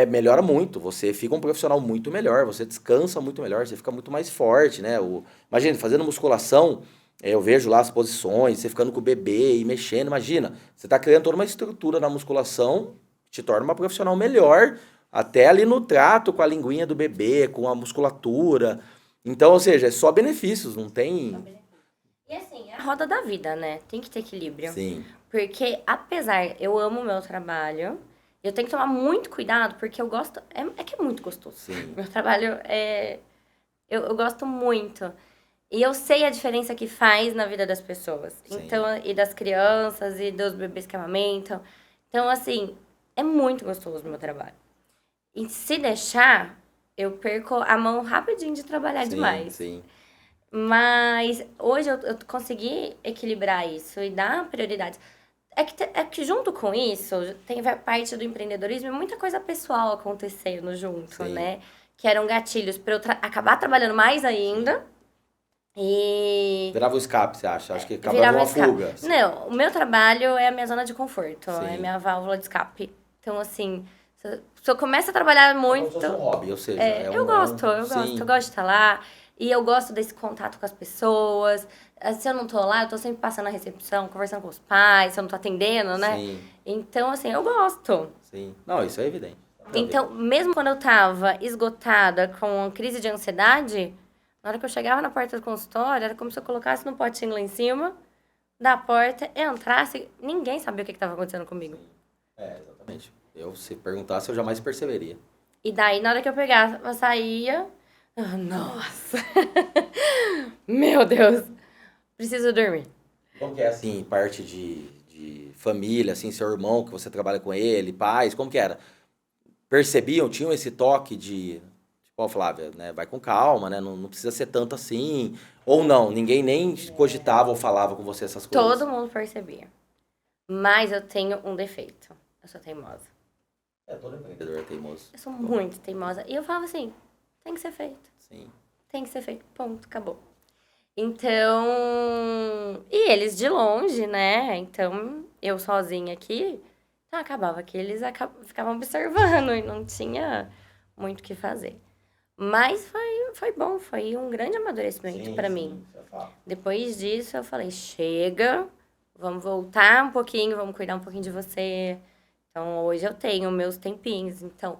melhora muito, você fica um profissional muito melhor, você descansa muito melhor, você fica muito mais forte, né? Imagina, fazendo musculação, eu vejo lá as posições, você ficando com o bebê e mexendo, imagina, você tá criando toda uma estrutura na musculação, te torna uma profissional melhor, até ali no trato com a linguinha do bebê, com a musculatura. Então, ou seja, é só benefícios, não tem... E assim, é a roda da vida, né? Tem que ter equilíbrio. Sim. Porque, apesar, eu amo o meu trabalho... Eu tenho que tomar muito cuidado, porque eu gosto... É que é muito gostoso. Sim. Meu trabalho é... Eu gosto muito. E eu sei a diferença que faz na vida das pessoas. Sim. Então, e das crianças, e dos bebês que amamentam. Então, assim, é muito gostoso o meu trabalho. E se deixar, eu perco a mão rapidinho de trabalhar demais. Sim. Mas hoje eu consegui equilibrar isso e dar prioridade. É que junto com isso, tem parte do empreendedorismo e muita coisa pessoal acontecendo junto, Sim. né? Que eram gatilhos para eu acabar trabalhando mais ainda. E... Virava o escape, você acha? Acho que acabava uma fuga. Não, o meu trabalho é a minha zona de conforto, Sim. é a minha válvula de escape. Então, assim, se eu começo a trabalhar muito... É um hobby, ou seja... eu gosto de estar lá. E eu gosto desse contato com as pessoas. Se eu não tô lá, eu tô sempre passando na recepção, conversando com os pais, se eu não tô atendendo, né? Sim. Então, assim, eu gosto. Sim. Não, isso é evidente. Então, mesmo quando eu tava esgotada com crise de ansiedade, na hora que eu chegava na porta do consultório, era como se eu colocasse no potinho lá em cima, da porta, entrasse, ninguém sabia o que estava acontecendo comigo. Exatamente. Se perguntasse, eu jamais perceberia. E daí, na hora que eu pegava, saía... Nossa! Meu Deus! Preciso dormir. Como que é, assim, parte de família, assim, seu irmão, que você trabalha com ele, pais, como que era? Percebiam, tinham esse toque de, tipo, ó, Flávia, né, vai com calma, né, não precisa ser tanto assim, ou não, ninguém nem cogitava ou falava com você essas coisas? Todo mundo percebia. Mas eu tenho um defeito. Eu sou teimosa. Todo empreendedor é teimoso. Eu sou muito teimosa. E eu falava assim, tem que ser feito. Sim. Tem que ser feito. Ponto, acabou. Então... E eles de longe, né? Então, eu sozinha aqui, então acabava que eles ficavam observando e não tinha muito o que fazer. Mas foi bom, foi um grande amadurecimento pra mim. Depois disso, eu falei, chega, vamos voltar um pouquinho, vamos cuidar um pouquinho de você. Então, hoje eu tenho meus tempinhos. Então, o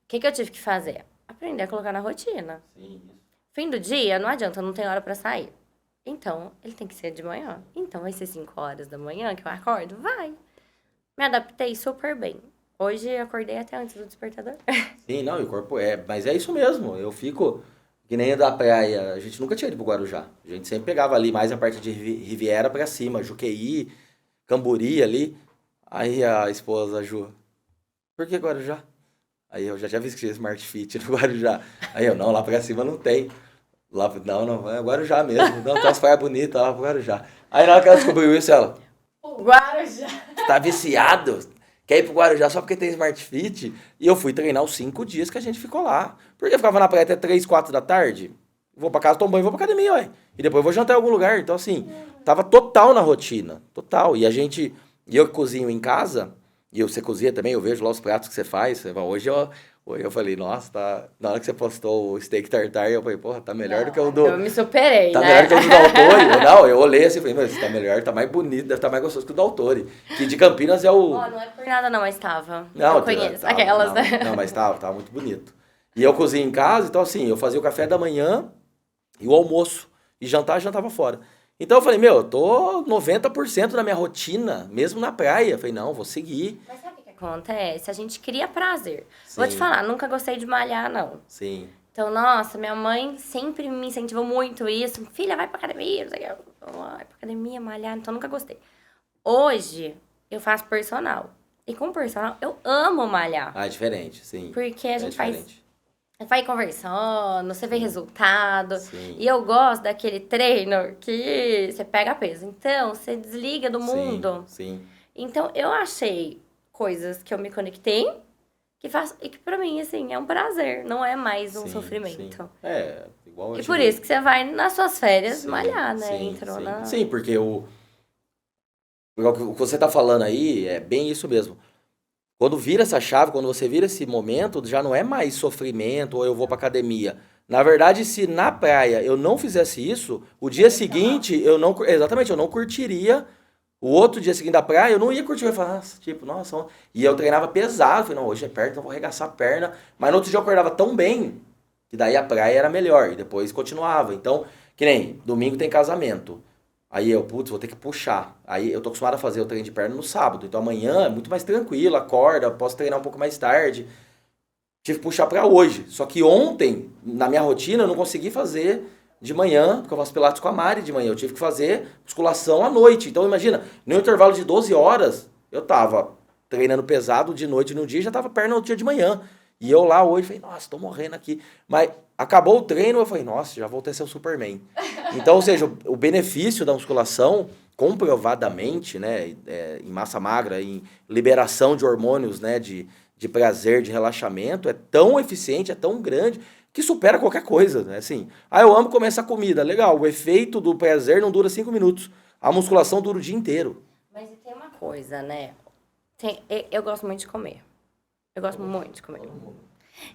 que eu tive que fazer? Aprender a colocar na rotina. Sim. Fim do dia, não adianta, não tem hora pra sair. Então, ele tem que ser de manhã. Então, vai ser 5 horas da manhã que eu acordo? Vai. Me adaptei super bem. Hoje, eu acordei até antes do despertador. Sim, não, e o corpo mas é isso mesmo, eu fico, que nem da praia, a gente nunca tinha ido pro Guarujá, a gente sempre pegava ali mais a parte de Riviera pra cima, Juqueí, Camburi ali, aí a esposa, a Ju, por que Guarujá? Aí eu já tinha visto que tinha Smart Fit no Guarujá, aí eu, não, lá pra cima não tem, lá, não, é Guarujá mesmo, não, tem umas praias bonitas lá pro Guarujá. Aí na hora que ela descobriu isso, ela, O Guarujá. tá viciado? Quer ir pro Guarujá só porque tem Smart Fit? E eu fui treinar os 5 dias que a gente ficou lá. Porque eu ficava na praia até 3, 4 da tarde. Vou pra casa, tomo banho e vou pra academia, ué. E depois vou jantar em algum lugar. Então, assim, tava total na rotina. Total. E eu que cozinho em casa, e você cozinha também, eu vejo lá os pratos que você faz. Hoje eu falei, nossa, tá. Na hora que você postou o steak tartar, eu falei, porra, tá melhor do que o do. Eu me superei, Tá né? melhor que o do Daltori. Não, eu olhei assim e falei, mas tá melhor, tá mais bonito, deve estar mais gostoso que o Daltori. Que de Campinas é o. Não é por nada não, mas tava. Não, eu conheço. tava, Aquelas, não, né? não, mas tava muito bonito. E eu cozinho em casa, então assim, eu fazia o café da manhã e o almoço. E jantava fora. Então eu falei, eu tô 90% da minha rotina, mesmo na praia. Eu falei, não, vou seguir. Mas sabe o que acontece? A gente cria prazer. Sim. Vou te falar, nunca gostei de malhar, não. Sim. Então, nossa, minha mãe sempre me incentivou muito isso. Filha, vai pra academia, não sei o que. Vai pra academia, malhar. Então, nunca gostei. Hoje, eu faço personal. E com personal, eu amo malhar. Ah, é diferente, sim. Porque a gente diferente. vai conversando, você vê resultado. Sim. E eu gosto daquele treino que você pega peso. Então, você desliga do mundo. Sim. Então, eu achei coisas que eu me conectei que faço, e que pra mim, assim, é um prazer. Não é mais um sofrimento. Sim. É, igual eu E por isso que você vai nas suas férias malhar, né? Entrou na... Sim, porque o que você tá falando aí é bem isso mesmo. Quando vira essa chave, quando você vira esse momento, já não é mais sofrimento ou eu vou pra academia. Na verdade, se na praia eu não fizesse isso, o dia seguinte eu não curtiria. O outro dia seguinte da praia, eu não ia curtir, eu ia falar, nossa. E eu treinava pesado, falei, não, hoje é perto, então vou arregaçar a perna. Mas no outro dia eu acordava tão bem, que daí a praia era melhor, e depois continuava. Então, que nem, domingo tem casamento. Aí eu, vou ter que puxar. Aí eu tô acostumado a fazer o treino de perna no sábado. Então amanhã é muito mais tranquilo, acorda, posso treinar um pouco mais tarde. Tive que puxar pra hoje. Só que ontem, na minha rotina, eu não consegui fazer de manhã, porque eu faço pilates com a Mari de manhã. Eu tive que fazer musculação à noite. Então imagina, no intervalo de 12 horas, eu tava treinando pesado de noite no dia e já tava perna no dia de manhã. E eu lá hoje falei, nossa, tô morrendo aqui. Mas acabou o treino, eu falei, nossa, já voltei a ser o Superman. Então, ou seja, o benefício da musculação, comprovadamente, né, em massa magra, em liberação de hormônios, né, de prazer, de relaxamento, é tão eficiente, é tão grande, que supera qualquer coisa, né, assim. Eu amo comer essa comida, legal, o efeito do prazer não dura 5 minutos, a musculação dura o dia inteiro. Mas tem uma coisa, né, eu gosto muito de comer. Eu gosto muito de comer.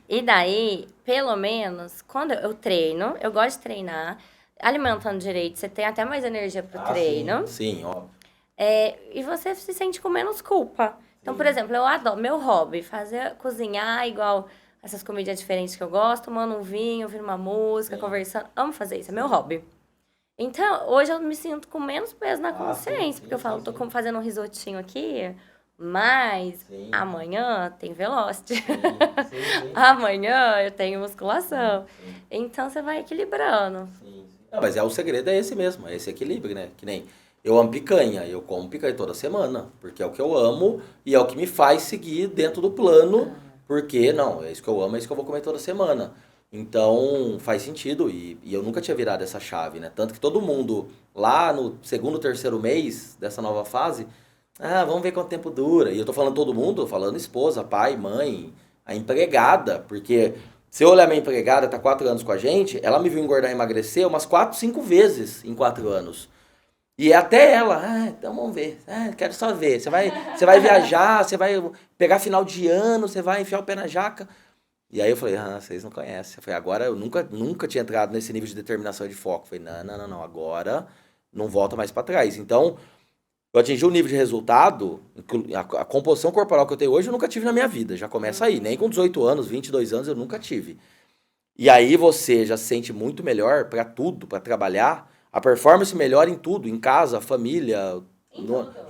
E daí, pelo menos, quando eu treino, eu gosto de treinar, alimentando direito, você tem até mais energia pro treino. Sim, óbvio. E você se sente com menos culpa. Então, por exemplo, eu adoro, meu hobby, cozinhar igual essas comidas diferentes que eu gosto, tomando um vinho, ouvindo uma música, conversando. Amo fazer isso, é meu hobby. Então, hoje eu me sinto com menos peso na Ah, sim, consciência, sim, porque eu falo, sim, tô sim. fazendo um risotinho aqui, mas Sim, amanhã tem Velocity. sim, sim, sim. Amanhã eu tenho Sim, musculação. sim. Então você vai equilibrando. Sim, sim. Não, mas o segredo é esse mesmo, é esse equilíbrio, né? Que nem eu amo picanha, eu como picanha toda semana, porque é o que eu amo e é o que me faz seguir dentro do plano, porque não, é isso que eu amo, é isso que eu vou comer toda semana. Então faz sentido e eu nunca tinha virado essa chave, né? Tanto que todo mundo lá no segundo, terceiro mês dessa nova fase, vamos ver quanto tempo dura. E eu tô falando todo mundo, tô falando esposa, pai, mãe, a empregada, porque se eu olhar minha empregada, tá 4 anos com a gente, ela me viu engordar e emagrecer umas 4, 5 vezes em 4 anos. E até ela, então vamos ver, quero só ver. Você vai viajar, você vai pegar final de ano, você vai enfiar o pé na jaca. E aí eu falei, vocês não conhecem. Eu falei, agora eu nunca tinha entrado nesse nível de determinação e de foco. Eu falei, não, não, não, não, agora não volta mais pra trás. Então, eu atingi um nível de resultado, a composição corporal que eu tenho hoje eu nunca tive na minha vida. Já começa aí, nem com 18 anos, 22 anos eu nunca tive. E aí você já se sente muito melhor para tudo, para trabalhar. A performance melhora em tudo, em casa, família,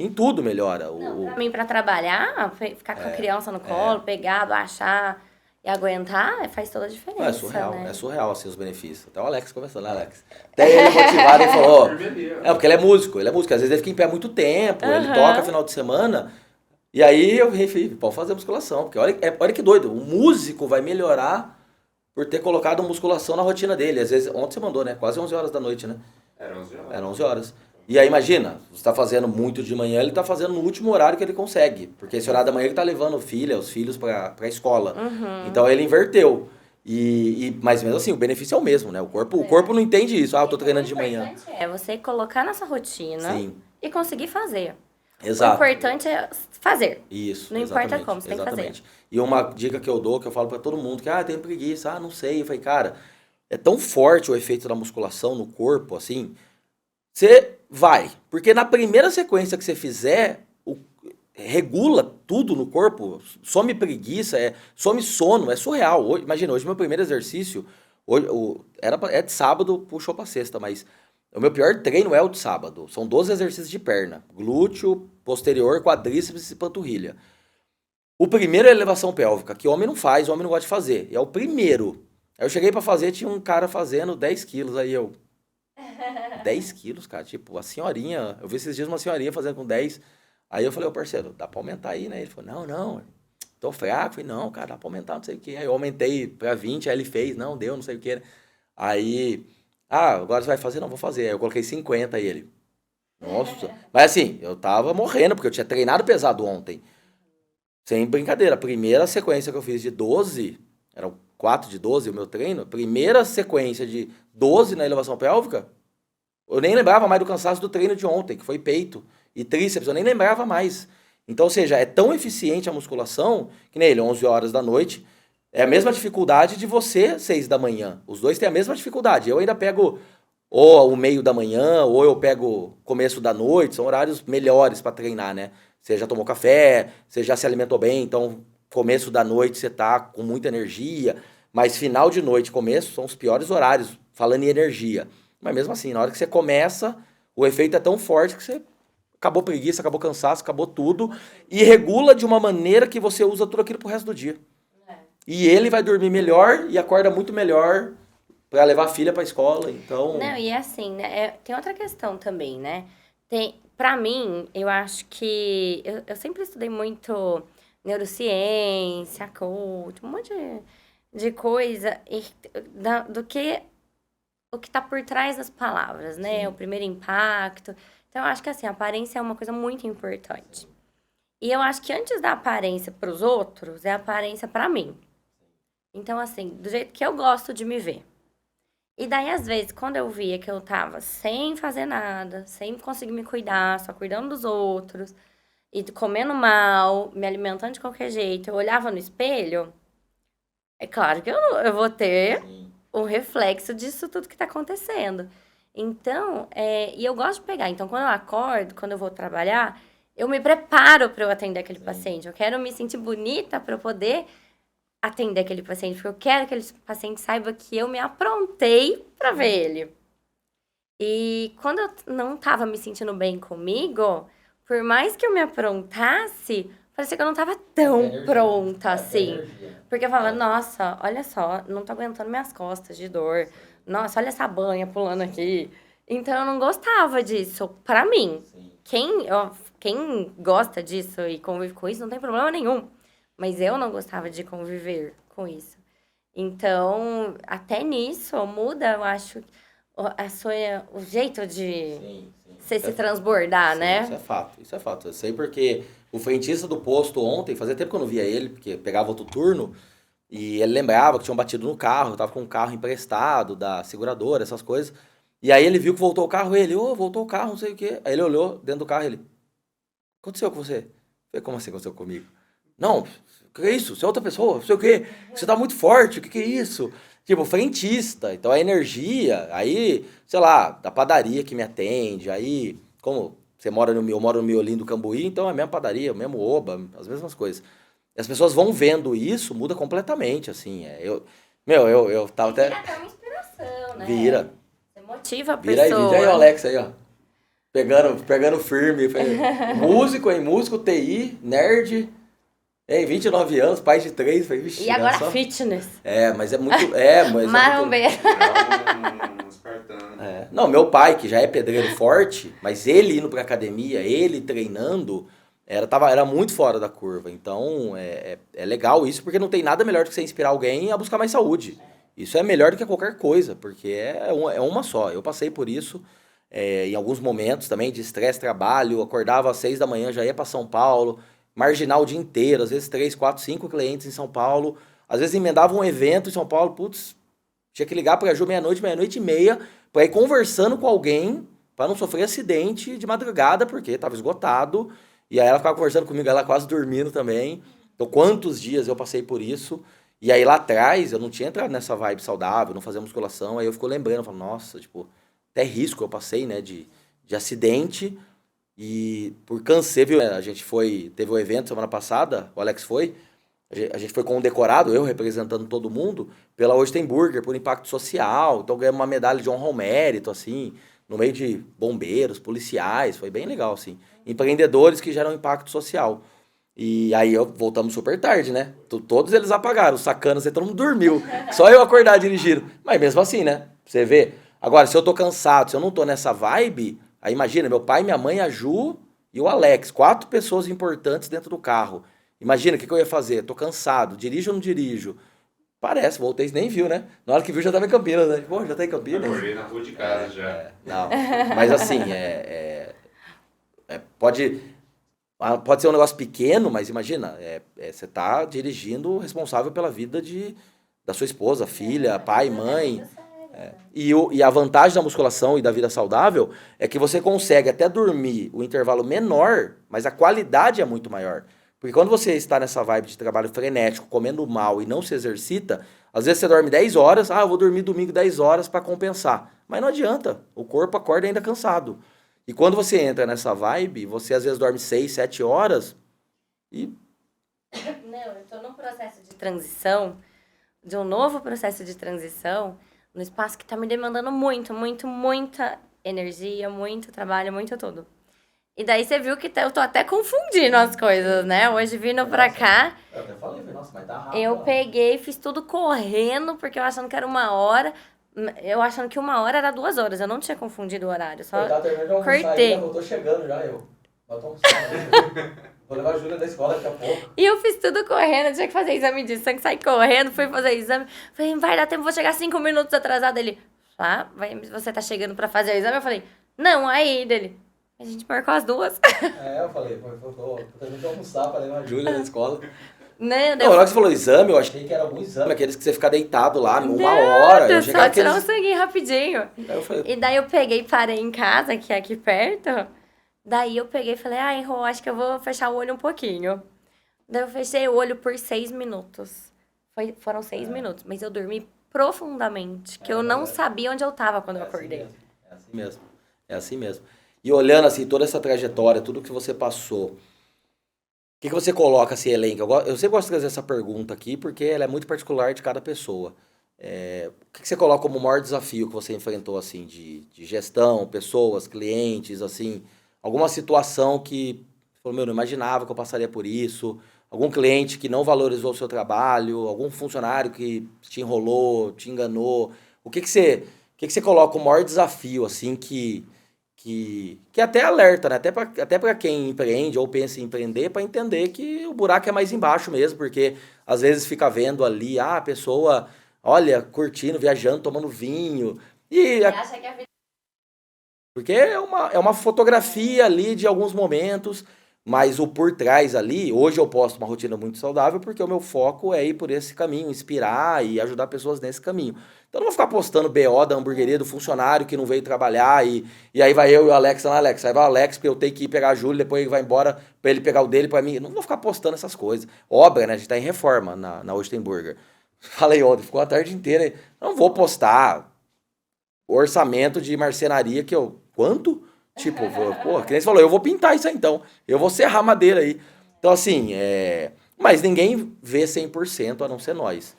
em tudo melhora. Não, pra mim, pra trabalhar, ficar com a criança no colo, pegar, baixar e aguentar, faz toda a Não, é diferença, surreal, é né? surreal assim os benefícios. Até o Alex conversou, né, Alex? Até ele motivado, ele falou, porque ele é músico, às vezes ele fica em pé muito tempo, ele toca Aham. final de semana. E aí eu falei, pode fazer musculação, porque olha que doido, o músico vai melhorar por ter colocado musculação na rotina dele. Às vezes, ontem você mandou, né? Quase 11 horas da noite, né? Era 11 horas. E aí imagina, você está fazendo muito de manhã, ele está fazendo no último horário que ele consegue. Porque esse horário da manhã ele está levando os filhos para a escola. Então ele inverteu. Mas mesmo assim, o benefício é o mesmo, né? O corpo não entende isso. Eu tô Então, o treinando de manhã. importante é você colocar nessa rotina Sim, e conseguir fazer. O exato. importante é fazer. Isso, Não importa exatamente, como, você tem que fazer. exatamente. E uma dica que eu dou, que eu falo pra todo mundo, que tem preguiça, não sei. Eu falei, cara, é tão forte o efeito da musculação no corpo, assim, você vai. Porque na primeira sequência que você fizer, regula tudo no corpo, some preguiça, some sono, é surreal. Imagina, hoje meu primeiro exercício, é de sábado, puxou pra sexta, mas o meu pior treino é o de sábado. São 12 exercícios de perna, glúteo, posterior, quadríceps e panturrilha. O primeiro é elevação pélvica, que homem não faz, homem não gosta de fazer. É o primeiro. Aí eu cheguei pra fazer, tinha um cara fazendo 10 quilos, aí eu... 10 quilos, cara, tipo, a senhorinha, eu vi esses dias uma senhorinha fazendo com 10. Aí eu falei, ô parceiro, dá pra aumentar aí, né? Ele falou, não, não, tô fraco. Eu falei, não, cara, dá pra aumentar, não sei o quê. Aí eu aumentei pra 20, aí ele fez, não, deu, não sei o quê. Aí, agora você vai fazer? Não, vou fazer. Aí eu coloquei 50 aí ele. Nossa. Mas assim, eu tava morrendo, porque eu tinha treinado pesado ontem. Sem brincadeira, a primeira sequência que eu fiz de 12, eram 4 de 12 o meu treino, primeira sequência de 12 na elevação pélvica, eu nem lembrava mais do cansaço do treino de ontem, que foi peito e tríceps, eu nem lembrava mais. Então, ou seja, é tão eficiente a musculação, que nele, 11 horas da noite, é a mesma dificuldade de você, 6 da manhã. Os dois têm a mesma dificuldade. Eu ainda pego ou o meio da manhã, ou eu pego começo da noite, são horários melhores para treinar, né? Você já tomou café, você já se alimentou bem, então começo da noite você tá com muita energia, mas final de noite e começo são os piores horários, falando em energia. Mas mesmo assim, na hora que você começa, o efeito é tão forte que você acabou preguiça, acabou cansaço, acabou tudo, e regula de uma maneira que você usa tudo aquilo pro resto do dia. E ele vai dormir melhor e acorda muito melhor para levar a filha pra escola, então... Não, e é assim, né? Tem outra questão também, né? Pra mim, eu acho que. Eu sempre estudei muito neurociência, coach, um monte de coisa do que o que tá por trás das palavras, né? O Sim. primeiro impacto. Então, eu acho que assim, a aparência é uma coisa muito importante. E eu acho que antes da aparência pros outros, é a aparência pra mim. Então, assim, do jeito que eu gosto de me ver. E daí, às vezes, quando eu via que eu tava sem fazer nada, sem conseguir me cuidar, só cuidando dos outros, e comendo mal, me alimentando de qualquer jeito, eu olhava no espelho, é claro que eu vou ter Sim. um reflexo disso tudo que tá acontecendo. Então, e eu gosto de pegar. Então, quando eu acordo, quando eu vou trabalhar, eu me preparo para eu atender aquele paciente. Eu quero me sentir bonita para eu poder atender aquele paciente, porque eu quero que aquele paciente saiba que eu me aprontei para ver ele. E quando eu não tava me sentindo bem comigo, por mais que eu me aprontasse, parecia que eu não tava tão pronta assim. Porque eu falava, nossa, olha só, não tô aguentando minhas costas de dor. Nossa, olha essa banha pulando aqui. Então eu não gostava disso, pra mim. Quem gosta disso e convive com isso, não tem problema nenhum. Mas eu não gostava de conviver com isso. Então, até nisso muda, eu acho, o jeito de você se transbordar, Sim, né? isso é fato. Eu sei porque o frentista do posto ontem, fazia tempo que eu não via ele, porque pegava outro turno, e ele lembrava que tinham batido no carro, eu tava com um carro emprestado da seguradora, essas coisas. E aí ele viu que voltou o carro, ele, voltou o carro, não sei o quê. Aí ele olhou dentro do carro, ele, aconteceu com você? Eu falei, como assim aconteceu comigo? Não, o que é isso? Você é outra pessoa, não sei o quê. Você tá muito forte, o que é isso? Tipo, frentista, então a energia, aí, sei lá, da padaria que me atende, aí, como você mora no, eu moro no Miolim do Cambuí, então é a mesma padaria, o mesmo oba, as mesmas coisas. E as pessoas vão vendo isso, muda completamente, assim, eu tava E vira até, até uma inspiração, né? vira, Você motiva a vira aí, pessoa. vídeo aí, o Alex aí, ó. Pegando firme. Músico, hein? Músico, TI, nerd. 29 anos, pai de 3. Falei, vixe, E agora só. fitness. Mas é muito. É, mas é muito. Marombeiro. É um espartano. Não, meu pai, que já é pedreiro forte, mas ele indo pra academia, ele treinando, era muito fora da curva. Então, é legal isso, porque não tem nada melhor do que você inspirar alguém a buscar mais saúde. Isso é melhor do que qualquer coisa, porque é uma só. Eu passei por isso. Em alguns momentos também de estresse, trabalho, acordava às 6 da manhã, já ia para São Paulo, marginal o dia inteiro, às vezes 3, 4, 5 clientes em São Paulo, às vezes emendava um evento em São Paulo, putz, tinha que ligar para a Ju meia-noite e meia, para ir conversando com alguém, para não sofrer acidente de madrugada, porque estava esgotado, e aí ela ficava conversando comigo, ela quase dormindo também. Então, quantos dias eu passei por isso, e aí lá atrás eu não tinha entrado nessa vibe saudável, não fazia musculação, aí eu fico lembrando, eu falo, nossa, tipo, até risco eu passei, né, de acidente e por câncer, viu? A gente teve um evento semana passada, o Alex foi, a gente foi condecorado, eu representando todo mundo, pela Hoje Tem Burger, por impacto social, então ganhamos uma medalha de honra ao mérito, assim, no meio de bombeiros, policiais, foi bem legal, assim. Empreendedores que geram impacto social. E aí voltamos super tarde, né? Todos eles apagaram, os sacanas, todo mundo dormiu. Só eu acordar dirigindo. Mas mesmo assim, né? Você vê. Agora, se eu tô cansado, se eu não tô nessa vibe, aí imagina, meu pai, minha mãe, a Ju e o Alex, 4 pessoas importantes dentro do carro. Imagina, o que eu ia fazer? Tô cansado, dirijo ou não dirijo? Parece, voltei, nem viu, né? Na hora que viu, já tava em Campinas, né? Pô, já tá em Campinas? Acordei na rua de casa já. Não, mas assim, pode ser um negócio pequeno, mas imagina, você tá dirigindo responsável pela vida da sua esposa, filha, pai, mãe. E a vantagem da musculação e da vida saudável é que você consegue até dormir o intervalo menor, mas a qualidade é muito maior. Porque quando você está nessa vibe de trabalho frenético, comendo mal e não se exercita, às vezes você dorme 10 horas, eu vou dormir domingo 10 horas para compensar. Mas não adianta, o corpo acorda ainda cansado. E quando você entra nessa vibe, você às vezes dorme 6, 7 horas e... Não, eu tô num processo de transição, de um novo processo de transição, no espaço que tá me demandando muita energia, muito trabalho, muito tudo. E daí você viu que eu tô até confundindo as coisas, né? Hoje vindo pra cá, Eu até falei, nossa, mas tá rápido. eu peguei, fiz tudo correndo, porque eu achando que era 1 hora. Eu achando que 1 hora era 2 horas. Eu não tinha confundido o horário, só cortei. Eu tô chegando já, eu tô almoçando. Vou levar a Júlia da escola daqui a pouco. E eu fiz tudo correndo, eu tinha que fazer exame de sangue, saí correndo, fui fazer exame. Falei, vai dar tempo, vou chegar 5 minutos atrasado. Ele, você tá chegando pra fazer o exame? Eu falei, não, aí dele. A gente marcou as 2. Eu falei, tô tentando almoçar pra levar a Júlia da escola. Né? Não, na hora que você falou exame, eu achei que era algum exame, aqueles que você fica deitado lá numa hora. Eu achei que só era tirar aqueles... um sanguinho rapidinho. Aí eu falei, E daí eu peguei, parei em casa, que é aqui perto. Daí eu peguei e falei, Rô, acho que eu vou fechar o olho um pouquinho. Daí eu fechei o olho por 6 minutos. Foram 6 minutos, mas eu dormi profundamente, que eu não sabia onde eu tava quando eu acordei. É assim mesmo. É assim mesmo. E olhando assim toda essa trajetória, tudo que você passou, o que você coloca assim, elenco? Eu sempre gosto de trazer essa pergunta aqui, porque ela é muito particular de cada pessoa. O que você coloca como maior desafio que você enfrentou, assim, de gestão, pessoas, clientes, assim, alguma situação que você falou, meu, não imaginava que eu passaria por isso, algum cliente que não valorizou o seu trabalho, algum funcionário que te enrolou, te enganou, o que você coloca como maior desafio, assim, que até alerta, né? Até para quem empreende ou pensa em empreender, para entender que o buraco é mais embaixo mesmo, porque às vezes fica vendo ali, a pessoa, olha, curtindo, viajando, tomando vinho, Você acha que a vida porque é uma fotografia ali de alguns momentos, mas o por trás ali, hoje eu posto uma rotina muito saudável porque o meu foco é ir por esse caminho, inspirar e ajudar pessoas nesse caminho. Então eu não vou ficar postando BO da hamburgueria do funcionário que não veio trabalhar e aí vai eu e o Alex lá, Alex, aí vai o Alex porque eu tenho que ir pegar a Júlia, depois ele vai embora pra ele pegar o dele pra mim. Não vou ficar postando essas coisas. Obra, né? A gente tá em reforma na Austin Burger. Falei ontem, ficou a tarde inteira. Eu não vou postar o orçamento de marcenaria que eu. Quanto? Tipo, pô, que nem você falou, eu vou pintar isso aí então. Eu vou serrar madeira aí. Então, assim, mas ninguém vê 100% a não ser nós.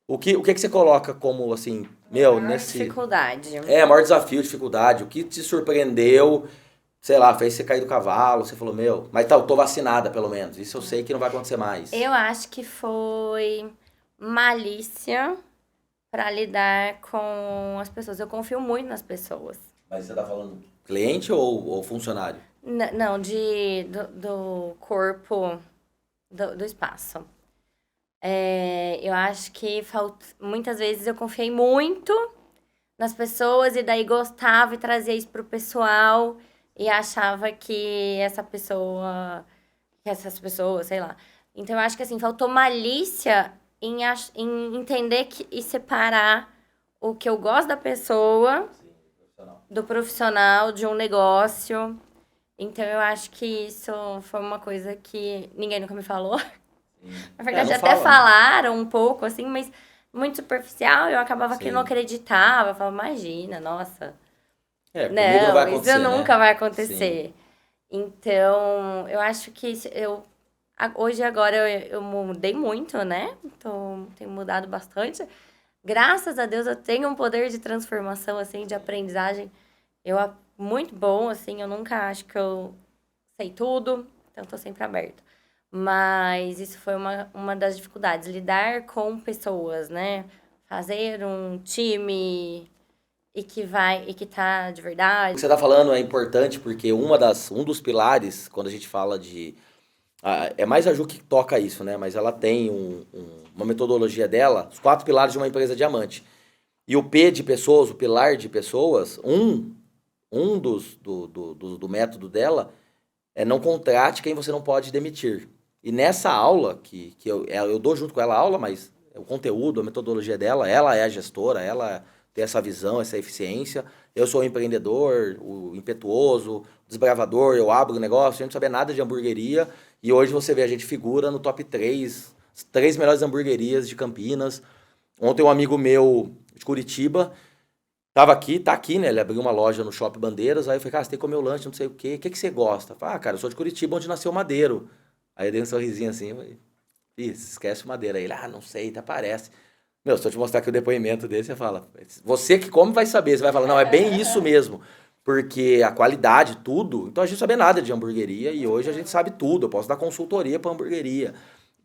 O que você coloca como, assim, meu, maior dificuldade. maior desafio, dificuldade, o que te surpreendeu, sei lá, fez você cair do cavalo, você falou, meu, mas tá, eu tô vacinada pelo menos. Isso eu sei que não vai acontecer mais. Eu acho que foi malícia pra lidar com as pessoas. Eu confio muito nas pessoas. Mas você tá falando cliente ou funcionário? Não, do corpo, do espaço. Eu acho que muitas vezes eu confiei muito nas pessoas e daí gostava e trazia isso pro pessoal e achava que essas pessoas, sei lá. Então eu acho que assim, faltou malícia em entender e separar o que eu gosto da pessoa Sim, profissional. do profissional, de um negócio. Então eu acho que isso foi uma coisa que ninguém nunca me falou. Na verdade, não até fala, né? falaram um pouco, assim, mas muito superficial. Eu acabava que Sim. não acreditava. Eu falava, imagina, nossa. Comigo não vai Não, isso acontecer, nunca né? vai Sim. acontecer. Então, eu acho que hoje agora eu mudei muito, né? Tenho mudado bastante. Graças a Deus eu tenho um poder de transformação, assim, de aprendizagem. Muito bom, assim, eu nunca acho que eu sei tudo, então eu tô sempre aberta. Mas isso foi uma das dificuldades, lidar com pessoas, né? Fazer um time e que tá de O verdade. que você está falando é importante porque um dos pilares, quando a gente fala de. É mais a Ju que toca isso, né? Mas ela tem uma metodologia dela, os 4 pilares de uma empresa diamante. E o P de pessoas, o pilar de pessoas, um do método dela é não contrate quem você não pode demitir. E nessa aula, que eu dou junto com ela a aula, mas o conteúdo, a metodologia dela, ela é a gestora, ela tem essa visão, essa eficiência. Eu sou o empreendedor, o impetuoso, o desbravador, eu abro o negócio, eu não sabia nada de hamburgueria. E hoje você vê a gente figura no top 3, as 3 melhores hamburguerias de Campinas. Ontem um amigo meu de Curitiba tá aqui, né? Ele abriu uma loja no Shopping Bandeiras. Aí eu falei, cara, você tem que comer o lanche, não sei o quê. O que você gosta? Eu falei, cara, eu sou de Curitiba, onde nasceu o Madeiro. Aí eu dei um sorrisinho assim, eu falei, esquece o Madeiro. Aí ele, não sei, até parece. Meu, se eu te mostrar aqui o depoimento dele, você fala, você que come vai saber. Você vai falar, não, é bem isso mesmo. Porque a qualidade, tudo. Então a gente não sabia nada de hamburgueria e hoje a gente sabe tudo. Eu posso dar consultoria pra hamburgueria,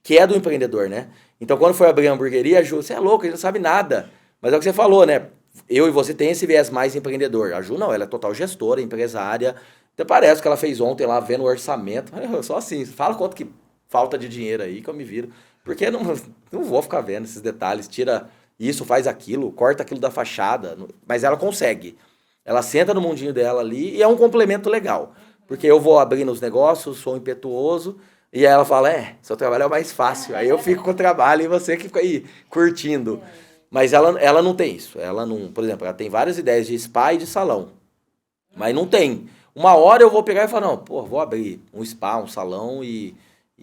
que é do empreendedor, né? Então quando foi abrir a hamburgueria, a Ju, você é louco, a gente não sabe nada. Mas é o que você falou, né? Eu e você tem esse viés mais empreendedor. A Ju não, ela é total gestora, empresária. Até parece que ela fez ontem lá, vendo o orçamento. Só assim, fala quanto que falta de dinheiro aí que eu me viro. Porque não vou ficar vendo esses detalhes. Tira isso, faz aquilo, corta aquilo da fachada. Mas ela consegue. Ela senta no mundinho dela ali e é um complemento legal. Porque eu vou abrindo os negócios, sou impetuoso. E aí ela fala, seu trabalho é o mais fácil. Aí eu fico com o trabalho e você que fica aí curtindo. Mas ela não tem isso. Ela não, por exemplo, ela tem várias ideias de spa e de salão. Mas não tem. Uma hora eu vou pegar e falar, não, pô, vou abrir um spa, um salão e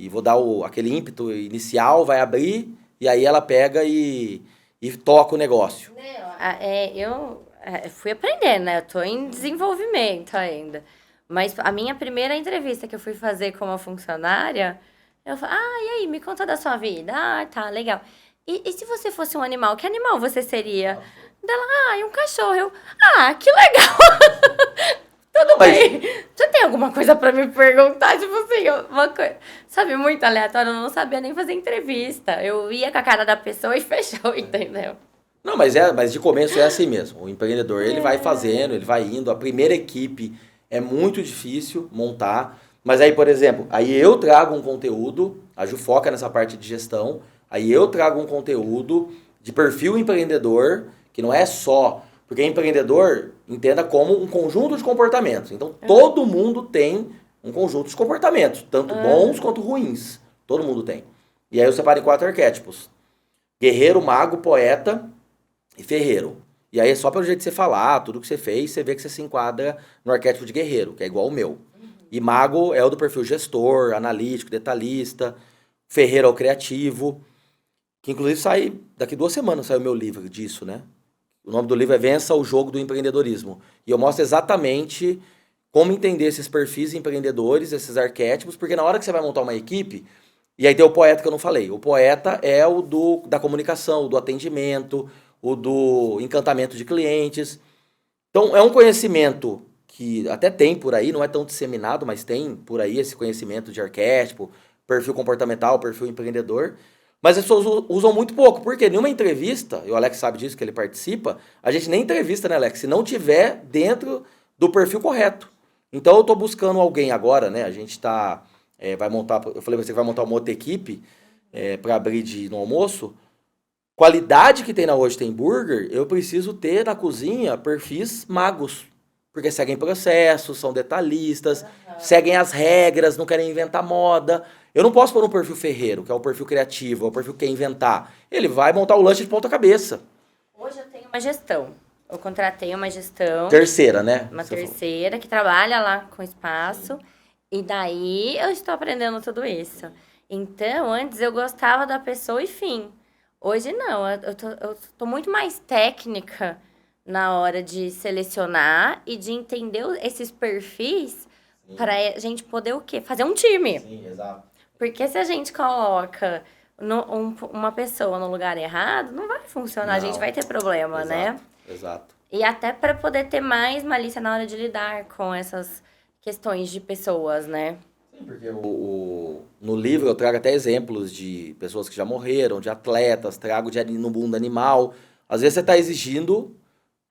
vou dar aquele ímpeto inicial, vai abrir, e aí ela pega e toca o negócio. Eu fui aprendendo, né? Eu tô em desenvolvimento ainda. Mas a minha primeira entrevista que eu fui fazer como funcionária, eu falei, e aí, me conta da sua vida. Tá, legal. E se você fosse um animal, que animal você seria? Dela, um cachorro. Que legal! Tudo bem. Você tem alguma coisa pra me perguntar? Tipo assim, uma coisa... Sabe, muito aleatório. Eu não sabia nem fazer entrevista. Eu ia com a cara da pessoa e fechou, entendeu? Não, mas de começo é assim mesmo. O empreendedor, ele vai fazendo, ele vai indo. A primeira equipe é muito difícil montar. Mas aí, por exemplo, aí eu trago um conteúdo, a Ju foca nessa parte de gestão, aí eu trago um conteúdo de perfil empreendedor, que não é só... Porque empreendedor, entenda como um conjunto de comportamentos. Então, todo mundo tem um conjunto de comportamentos, tanto bons quanto ruins. Todo mundo tem. E aí eu separo em 4 arquétipos. Guerreiro, mago, poeta e ferreiro. E aí, só pelo jeito de você falar, tudo que você fez, você vê que você se enquadra no arquétipo de guerreiro, que é igual o meu. E mago é o do perfil gestor, analítico, detalhista. Ferreiro é o criativo. Que inclusive sai, daqui 2 semanas sai o meu livro disso, né? O nome do livro é Vença o Jogo do Empreendedorismo. E eu mostro exatamente como entender esses perfis empreendedores, esses arquétipos, porque na hora que você vai montar uma equipe, e aí tem o poeta que eu não falei. O poeta é o da comunicação, o do atendimento, o do encantamento de clientes. Então, é um conhecimento que até tem por aí, não é tão disseminado, mas tem por aí esse conhecimento de arquétipo, perfil comportamental, perfil empreendedor. Mas as pessoas usam muito pouco, porque nenhuma entrevista, e o Alex sabe disso, que ele participa, a gente nem entrevista, né, Alex? Se não tiver dentro do perfil correto. Então, eu estou buscando alguém agora, né? A gente está... vai montar... Eu falei pra você que vai montar uma outra equipe para abrir no almoço. Qualidade que tem na Hoje Tem Burger, eu preciso ter na cozinha perfis magos. Porque seguem processos, são detalhistas, seguem as regras, não querem inventar moda. Eu não posso pôr um perfil ferreiro, que é o perfil criativo, é o perfil que quer inventar. Ele vai montar o lanche de ponta cabeça. Hoje eu tenho uma gestão. Eu contratei uma gestão. Terceira, né? Uma terceira que trabalha lá com espaço. E daí eu estou aprendendo tudo isso. Então, antes eu gostava da pessoa e fim. Hoje não, eu tô muito mais técnica na hora de selecionar e de entender esses perfis para a gente poder o quê? Fazer um time. Sim, exato. Porque se a gente coloca uma pessoa no lugar errado, não vai funcionar, a gente vai ter problema, né? Exato. E até para poder ter mais malícia na hora de lidar com essas questões de pessoas, né? Sim, porque no livro eu trago até exemplos de pessoas que já morreram, de atletas, trago no mundo animal. Às vezes você está exigindo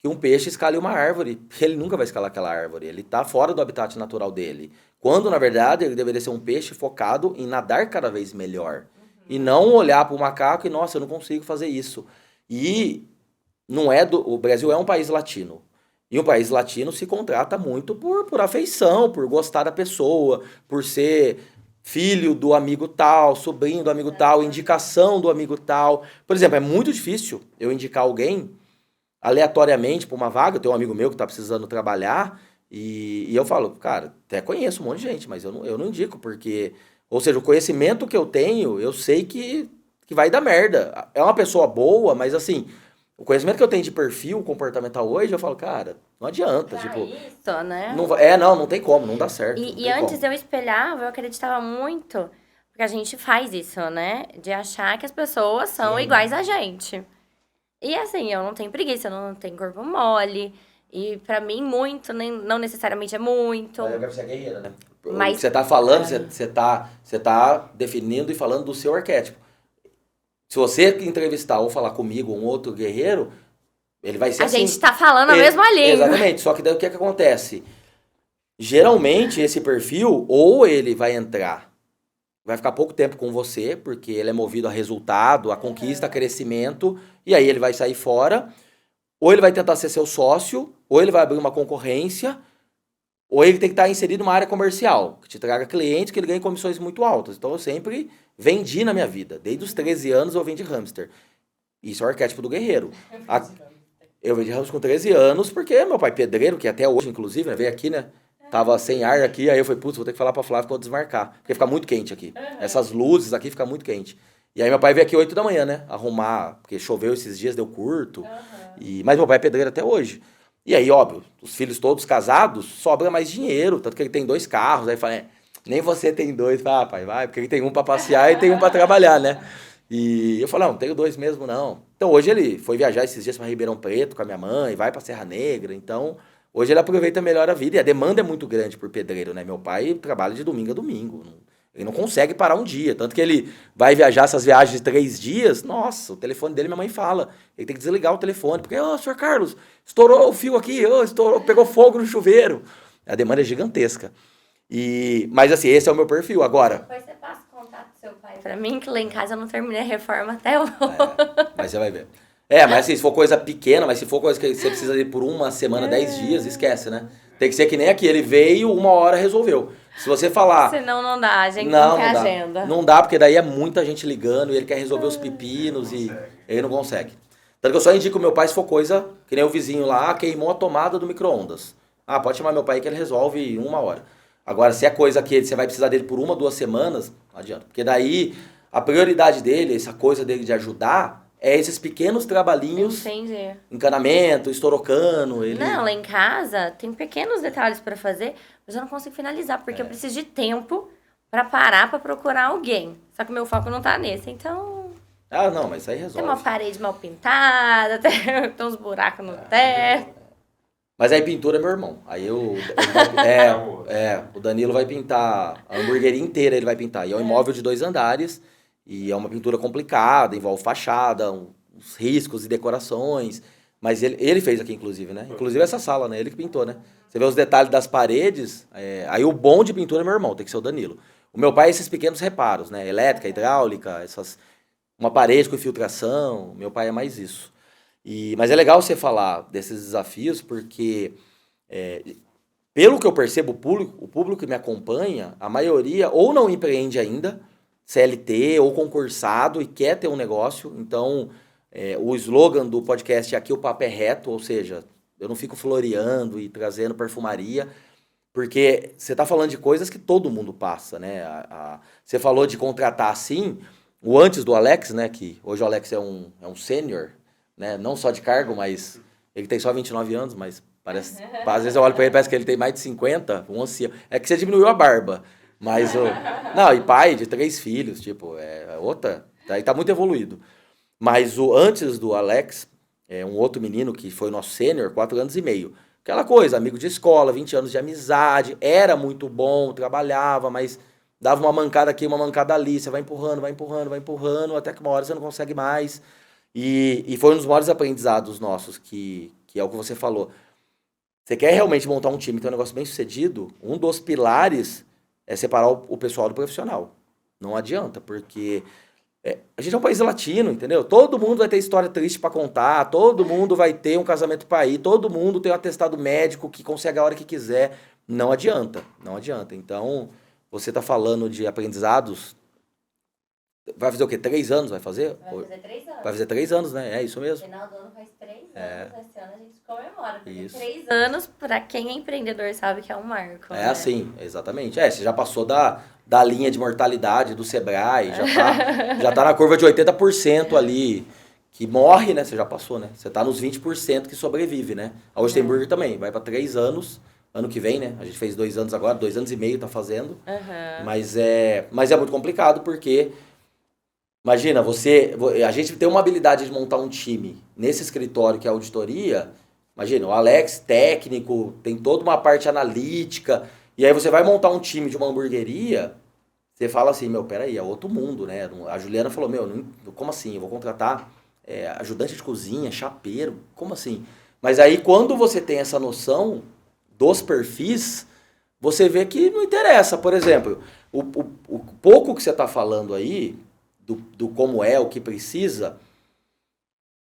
que um peixe escale uma árvore, ele nunca vai escalar aquela árvore, ele está fora do habitat natural dele. Quando, na verdade, ele deveria ser um peixe focado em nadar cada vez melhor. E não olhar para o macaco e, nossa, eu não consigo fazer isso. E não é o Brasil é um país latino. E um país latino se contrata muito por afeição, por gostar da pessoa, por ser filho do amigo tal, sobrinho do amigo tal, indicação do amigo tal. Por exemplo, é muito difícil eu indicar alguém aleatoriamente para uma vaga. Eu tenho um amigo meu que está precisando trabalhar e eu falo, cara, até conheço um monte de gente, mas eu não indico, porque... Ou seja, o conhecimento que eu tenho, eu sei que vai dar merda. É uma pessoa boa, mas assim... O conhecimento que eu tenho de perfil comportamental hoje, eu falo, cara, não adianta. Tipo, isso, né? Não tem como, não dá certo. E antes eu espelhava, eu acreditava muito, porque a gente faz isso, né? De achar que as pessoas são iguais a gente. E assim, eu não tenho preguiça, eu não tenho corpo mole. E pra mim, muito, não necessariamente é muito. Mas eu quero ser guerreira, né? Mas, o que você tá falando, você tá definindo e falando do seu arquétipo. Se você entrevistar ou falar comigo um outro guerreiro, ele vai ser assim. A gente tá falando a mesma língua. Exatamente, só que daí o que acontece? Geralmente, esse perfil, ou ele vai entrar, vai ficar pouco tempo com você, porque ele é movido a resultado, a conquista, a crescimento, e aí ele vai sair fora, ou ele vai tentar ser seu sócio, ou ele vai abrir uma concorrência, ou ele tem que estar inserido numa área comercial, que te traga clientes, que ele ganhe comissões muito altas. Então, eu sempre vendi na minha vida. Desde os 13 anos, eu vendi hamster. Isso é o arquétipo do guerreiro. Eu vendi hamster com 13 anos, porque meu pai pedreiro, que até hoje, inclusive, né, veio aqui, né? Tava sem ar aqui, aí eu falei, putz, vou ter que falar pra Flávia pra eu desmarcar. Porque fica muito quente aqui. Essas luzes aqui ficam muito quente. E aí meu pai veio aqui 8 da manhã, né? Arrumar, porque choveu esses dias, deu curto. Mas meu pai é pedreiro até hoje. E aí, óbvio, os filhos todos casados, sobra mais dinheiro. Tanto que ele tem 2 carros. Aí fala, nem você tem 2. Fala, pai, vai, porque ele tem um pra passear e tem um pra trabalhar, né? E eu falei, não tenho 2 mesmo, não. Então hoje ele foi viajar esses dias para Ribeirão Preto com a minha mãe, vai para Serra Negra. Então hoje ele aproveita melhor a vida. E a demanda é muito grande por pedreiro, né? Meu pai trabalha de domingo a domingo. Ele não consegue parar um dia. Tanto que ele vai viajar essas viagens de 3 dias. Nossa, o telefone dele, minha mãe fala. Ele tem que desligar o telefone. Porque, senhor Carlos, estourou o fio aqui, estourou, pegou fogo no chuveiro. A demanda é gigantesca. Mas assim, esse é o meu perfil. Agora, Depois você passa o contato do seu pai pra mim, que lá em casa eu não terminei a reforma até hoje. mas você vai ver. Mas assim, se for coisa pequena, mas se for coisa que você precisa ir por 1 semana, 10 dias, esquece, né? Tem que ser que nem aqui, ele veio, 1 hora resolveu. Se você falar... Senão não dá, a gente não tem dá. agenda. Não dá, porque daí é muita gente ligando e ele quer resolver os pepinos e ele não consegue. Tanto que eu só indico o meu pai se for coisa que nem o vizinho lá, queimou a tomada do micro-ondas. Pode chamar meu pai que ele resolve em 1 hora. Agora, se é coisa que você vai precisar dele por 1, 2 semanas, não adianta. Porque daí, a prioridade dele, essa coisa dele de ajudar, é esses pequenos trabalhinhos. Entendi. Encanamento, estourocano. Não, lá em casa tem pequenos detalhes pra fazer, mas eu não consigo finalizar, porque eu preciso de tempo pra parar pra procurar alguém. Só que o meu foco não tá nesse, então... Não, mas isso aí resolve. Tem uma parede mal pintada, tem uns buracos no teto. Mas aí pintura é meu irmão. Aí o Danilo vai pintar a hamburgueria inteira, ele vai pintar. E é um imóvel de 2 andares, e é uma pintura complicada, envolve fachada, uns riscos e decorações. Mas ele fez aqui, inclusive, né? Inclusive essa sala, né? Ele que pintou, né? Você vê os detalhes das paredes, aí o bom de pintura é meu irmão, tem que ser o Danilo. O meu pai é esses pequenos reparos, né? Elétrica, hidráulica, uma parede com infiltração, meu pai é mais isso. Mas é legal você falar desses desafios, porque, pelo que eu percebo, o público que me acompanha, a maioria ou não empreende ainda, CLT ou concursado e quer ter um negócio. Então, o slogan do podcast aqui, o papo é reto, ou seja, eu não fico floreando e trazendo perfumaria, porque você está falando de coisas que todo mundo passa, né? Você falou de contratar assim, o antes do Alex, né? Que hoje o Alex é um sênior, né? Não só de cargo, mas ele tem só 29 anos, mas parece, às vezes eu olho para ele e parece que ele tem mais de 50, um ancião. É que você diminuiu a barba, mas não, e pai de 3 filhos, tipo, outra, aí tá muito evoluído. Mas o antes do Alex, um outro menino que foi nosso sênior, 4 anos e meio. Aquela coisa, amigo de escola, 20 anos de amizade, era muito bom, trabalhava, mas dava uma mancada aqui, uma mancada ali, você vai empurrando, até que uma hora você não consegue mais. E foi um dos maiores aprendizados nossos, que é o que você falou. Você quer realmente montar um time, ter um negócio bem sucedido, um dos pilares é separar o pessoal do profissional. Não adianta, porque a gente é um país latino, entendeu? Todo mundo vai ter história triste para contar, todo mundo vai ter um casamento para ir, todo mundo tem um atestado médico que consegue a hora que quiser. Não adianta. Então, você tá falando de aprendizados. Vai fazer o quê? 3 anos vai fazer? Vai fazer 3 anos. Vai fazer 3 anos, né? É isso mesmo. No final do ano faz 3 anos. Esse ano a gente comemora. Porque Isso. 3 anos, pra quem é empreendedor, sabe que é um marco. É né? assim, exatamente. Você já passou da linha de mortalidade do Sebrae, já tá na curva de 80% ali, que morre, né? Você já passou, né? Você tá nos 20% que sobrevive, né? A Ostenburger também, vai para 3 anos, ano que vem, né? A gente fez 2 anos agora, 2 anos e meio tá fazendo. Mas é muito complicado porque... Imagina, a gente tem uma habilidade de montar um time nesse escritório que é a auditoria. Imagina, o Alex, técnico, tem toda uma parte analítica. E aí você vai montar um time de uma hamburgueria, você fala assim, peraí, é outro mundo, né? A Juliana falou, como assim? Eu vou contratar ajudante de cozinha, chapeiro, como assim? Mas aí quando você tem essa noção dos perfis, você vê que não interessa. Por exemplo, o pouco que você está falando aí... Do como o que precisa,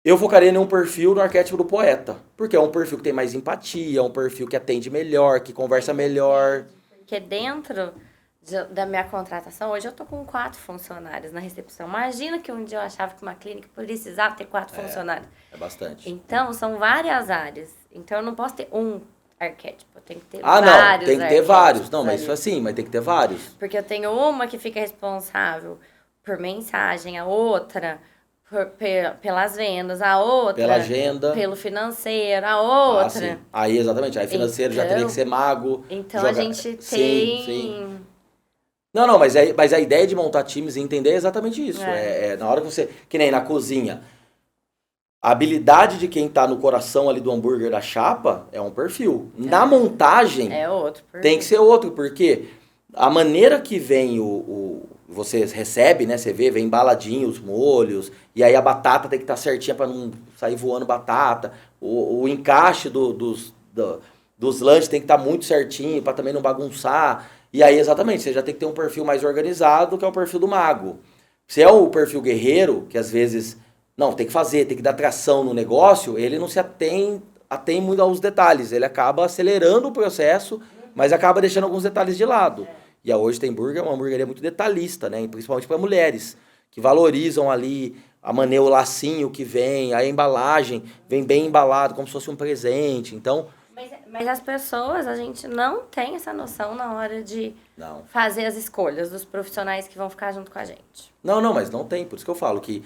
eu focaria em um perfil no arquétipo do poeta. Porque é um perfil que tem mais empatia, é um perfil que atende melhor, que conversa melhor. Porque dentro da minha contratação, hoje eu tô com 4 funcionários na recepção. Imagina que um dia eu achava que uma clínica precisava ter 4 funcionários. É bastante. Então, são várias áreas. Então, eu não posso ter um arquétipo, tem que ter vários. Não, tem que ter vários. Não, mas isso assim, mas tem que ter vários. Porque eu tenho uma que fica responsável por mensagem, a outra pelas vendas, a outra pela agenda, pelo financeiro, a outra. Sim. Aí, exatamente. Aí financeiro já teria que ser mago. Então a gente tem... Sim. Não, mas a ideia de montar times e entender é exatamente isso. É na hora que você... Que nem na cozinha. A habilidade de quem tá no coração ali do hambúrguer da chapa é um perfil. Na montagem... É outro. Tem que ser outro, porque a maneira que vem você recebe, né? Você vê, vem embaladinho os molhos, e aí a batata tem que estar certinha para não sair voando batata. O encaixe dos lanches tem que estar muito certinho para também não bagunçar. E aí, exatamente, você já tem que ter um perfil mais organizado, que é o perfil do mago. Se é o perfil guerreiro, que às vezes, não, tem que fazer, tem que dar tração no negócio, ele não se atém muito aos detalhes. Ele acaba acelerando o processo, mas acaba deixando alguns detalhes de lado. E a Hoje Tem Burger é uma hamburgueria muito detalhista, né? Principalmente para mulheres, que valorizam ali o lacinho que vem, a embalagem, vem bem embalado, como se fosse um presente. Então... Mas as pessoas, a gente não tem essa noção na hora de fazer as escolhas dos profissionais que vão ficar junto com a gente. Não, mas não tem. Por isso que eu falo que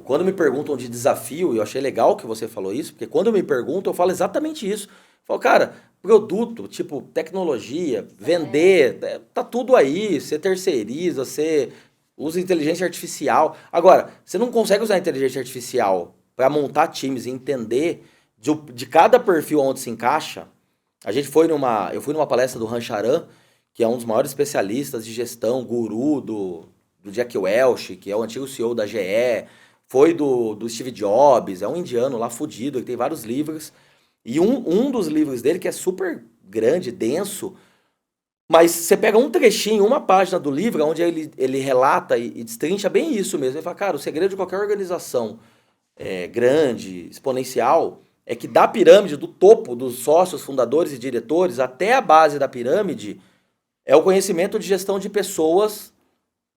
quando me perguntam de desafio, eu achei legal que você falou isso, porque quando me perguntam, eu falo exatamente isso. Eu falo, cara, produto, tipo, tecnologia, vender, tá tudo aí, você terceiriza, você usa inteligência artificial. Agora, você não consegue usar inteligência artificial para montar times e entender de cada perfil onde se encaixa. Eu fui numa palestra do Rancharan, que é um dos maiores especialistas de gestão, guru do Jack Welch, que é o antigo CEO da GE, foi do Steve Jobs, é um indiano lá fudido, que tem vários livros. E um dos livros dele, que é super grande, denso, mas você pega um trechinho, uma página do livro, onde ele relata e destrincha bem isso mesmo. Ele fala, cara, o segredo de qualquer organização grande, exponencial, é que da pirâmide, do topo dos sócios, fundadores e diretores, até a base da pirâmide, é o conhecimento de gestão de pessoas,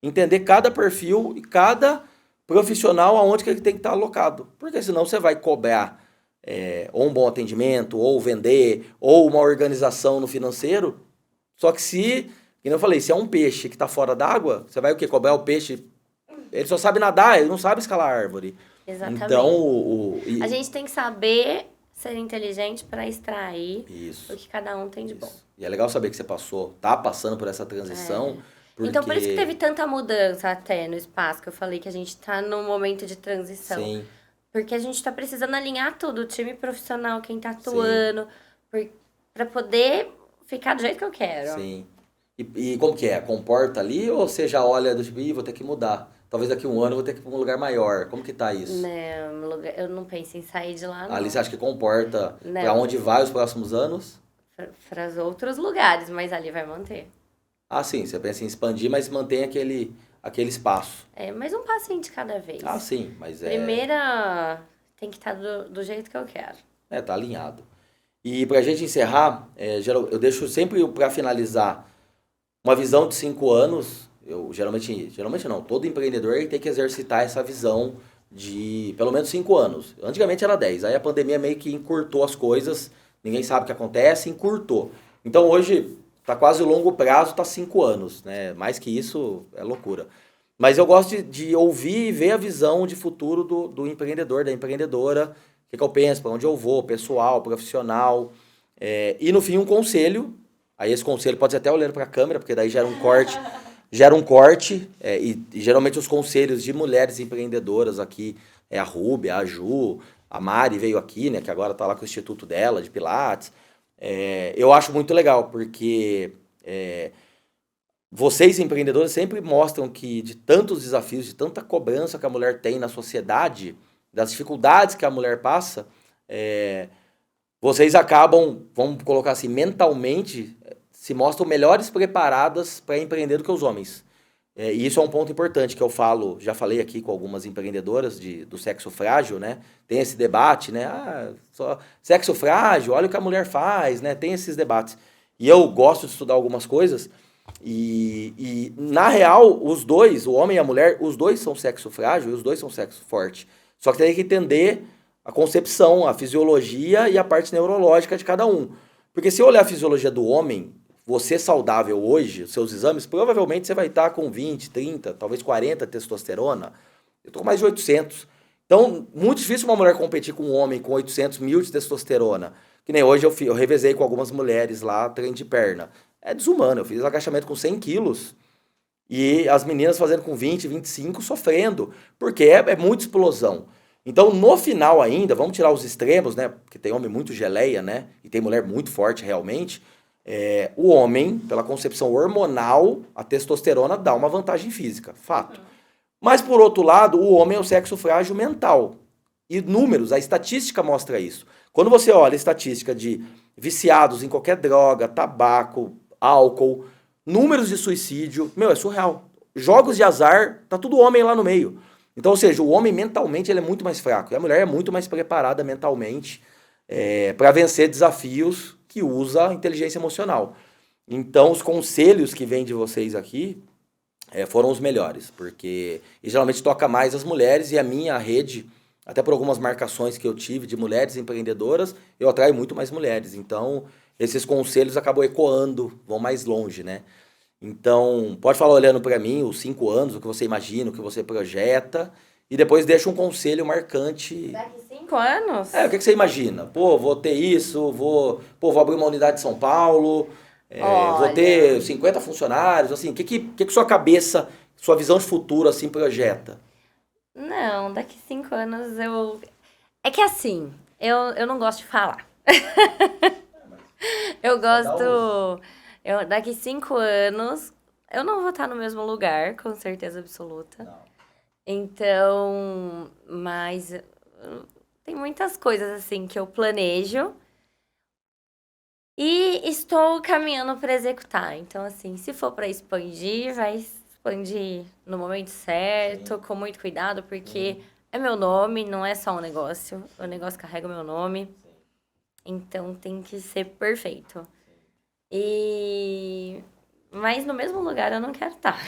entender cada perfil e cada profissional aonde que ele tem que estar alocado. Porque senão você vai cobrar ou um bom atendimento, ou vender, ou uma organização no financeiro. Só que como eu falei, se é um peixe que está fora d'água, você vai o quê? Cobrar o peixe? Ele só sabe nadar, ele não sabe escalar árvore. Exatamente. Então, a gente tem que saber ser inteligente para extrair isso, o que cada um tem de bom. E é legal saber que você tá passando por essa transição. Porque... Então, por isso que teve tanta mudança até no espaço, que eu falei que a gente tá num momento de transição. Sim. Porque a gente tá precisando alinhar tudo, o time profissional, quem tá atuando, para poder ficar do jeito que eu quero. Sim. E como que é? Comporta ali ou você já olha do tipo, vou ter que mudar? Talvez daqui a um ano eu vou ter que ir para um lugar maior. Como que tá isso? Não, eu não penso em sair de lá, não. Ali você acha que comporta para onde vai os próximos anos? Para os outros lugares, mas ali vai manter. Ah, sim. Você pensa em expandir, mas mantém aquele espaço. Mas um passinho de cada vez. Ah, sim. Mas Primeira tem que estar do jeito que eu quero. Tá alinhado. E pra gente encerrar, eu deixo sempre para finalizar uma visão de 5 anos. Eu geralmente não, todo empreendedor tem que exercitar essa visão de pelo menos 5 anos. Antigamente era 10, aí a pandemia meio que encurtou as coisas, ninguém sabe o que acontece, encurtou. Então hoje tá quase o longo prazo, tá 5 anos, né? Mais que isso é loucura. Mas eu gosto de ouvir e ver a visão de futuro do empreendedor, da empreendedora, o que eu penso, para onde eu vou, pessoal, profissional, e no fim um conselho. Aí esse conselho pode ser até olhando para a câmera, porque daí gera um corte, e geralmente os conselhos de mulheres empreendedoras aqui, a Rúbia, a Ju, a Mari veio aqui, né, que agora está lá com o instituto dela, de Pilates. Eu acho muito legal, porque vocês empreendedores sempre mostram que de tantos desafios, de tanta cobrança que a mulher tem na sociedade, das dificuldades que a mulher passa, vocês acabam, vamos colocar assim, mentalmente, se mostram melhores preparadas para empreender do que os homens. E isso é um ponto importante que eu já falei aqui com algumas empreendedoras do sexo frágil, né? Tem esse debate, né? Só sexo frágil, olha o que a mulher faz, né? Tem esses debates. E eu gosto de estudar algumas coisas e na real, os dois, o homem e a mulher, os dois são sexo frágil e os dois são sexo forte. Só que tem que entender a concepção, a fisiologia e a parte neurológica de cada um. Porque se eu olhar a fisiologia do homem, você saudável hoje, os seus exames, provavelmente você vai estar com 20, 30, talvez 40 testosterona. Eu estou com mais de 800. Então, muito difícil uma mulher competir com um homem com 800 mil de testosterona. Que nem hoje eu revezei com algumas mulheres lá, treino de perna. É desumano, eu fiz agachamento com 100 quilos. E as meninas fazendo com 20, 25, sofrendo, porque é muita explosão. Então, no final ainda, vamos tirar os extremos, né? Porque tem homem muito geleia, né? E tem mulher muito forte realmente. O homem, pela concepção hormonal, a testosterona dá uma vantagem física, fato. Mas, por outro lado, o homem é o sexo frágil mental. E números, a estatística mostra isso. Quando você olha a estatística de viciados em qualquer droga, tabaco, álcool, números de suicídio, meu, é surreal. Jogos de azar, tá tudo homem lá no meio. Então, ou seja, o homem mentalmente ele é muito mais fraco. E a mulher é muito mais preparada mentalmente para vencer desafios que usa a inteligência emocional. Então, os conselhos que vêm de vocês aqui foram os melhores, porque e geralmente toca mais as mulheres e a minha rede, até por algumas marcações que eu tive de mulheres empreendedoras, eu atraio muito mais mulheres. Então, esses conselhos acabam ecoando, vão mais longe, né? Então, pode falar olhando para mim os 5 anos, o que você imagina, o que você projeta, e depois deixa um conselho marcante. Daqui 5 anos? O que você imagina? Pô, vou ter isso, vou abrir uma unidade de São Paulo, vou ter 50 funcionários, assim, o que sua cabeça, sua visão de futuro, assim, projeta? Não, daqui 5 anos eu... É que assim, eu não gosto de falar. Eu gosto... daqui 5 anos, eu não vou estar no mesmo lugar, com certeza absoluta. Não. Então, mas tem muitas coisas assim que eu planejo e estou caminhando para executar. Então, assim, se for para expandir, vai expandir no momento certo, com muito cuidado, porque é meu nome, não é só um negócio. O negócio carrega o meu nome. Então, tem que ser perfeito. Mas no mesmo lugar eu não quero estar.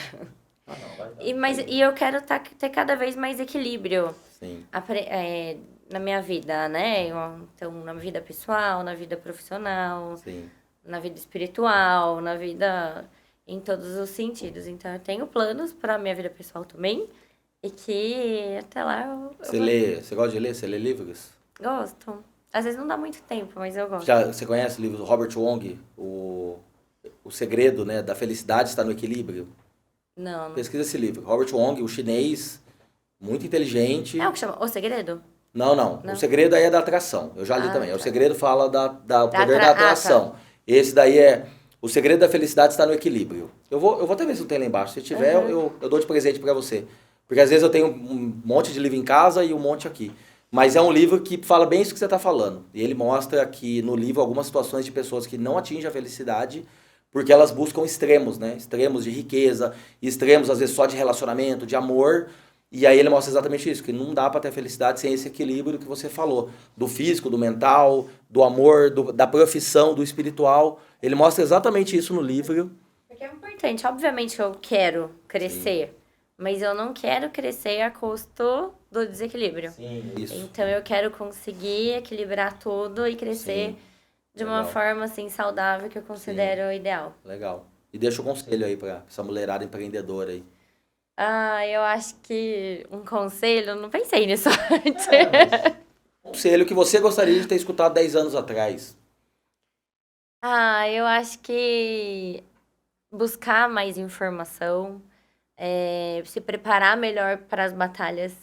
E eu quero ter cada vez mais equilíbrio. Sim. Na minha vida, né? Então, na vida pessoal, na vida profissional, Sim. na vida espiritual, na vida em todos os sentidos. Então, eu tenho planos para minha vida pessoal também. E que até lá Você gosta de ler? Você lê livros? Gosto. Às vezes não dá muito tempo, mas eu gosto. Você conhece o livro do Robert Wong? O segredo, né, da felicidade está no equilíbrio? Não. Pesquisa esse livro. Robert Wong, o chinês, muito inteligente. É o que chama O Segredo? Não. O segredo aí é da atração. Eu já li também. Tá. O segredo fala do poder da atração. Tá. Esse daí é... O segredo da felicidade está no equilíbrio. Eu vou até ver se não tem lá embaixo. Se tiver, eu dou de presente para você. Porque às vezes eu tenho um monte de livro em casa e um monte aqui. Mas é um livro que fala bem isso que você está falando. E ele mostra aqui no livro algumas situações de pessoas que não atingem a felicidade porque elas buscam extremos, né? Extremos de riqueza, extremos às vezes só de relacionamento, de amor. E aí ele mostra exatamente isso, que não dá para ter felicidade sem esse equilíbrio que você falou. Do físico, do mental, do amor, da profissão, do espiritual. Ele mostra exatamente isso no livro. Porque é importante. Obviamente que eu quero crescer. Sim. Mas eu não quero crescer a custo do desequilíbrio. Sim, isso. Então eu quero conseguir equilibrar tudo e crescer de uma forma assim saudável que eu considero ideal. Legal. E deixa o conselho aí para essa mulherada empreendedora aí. Eu acho que um conselho, não pensei nisso antes. Conselho que você gostaria de ter escutado 10 anos atrás. Eu acho que buscar mais informação, se preparar melhor para as batalhas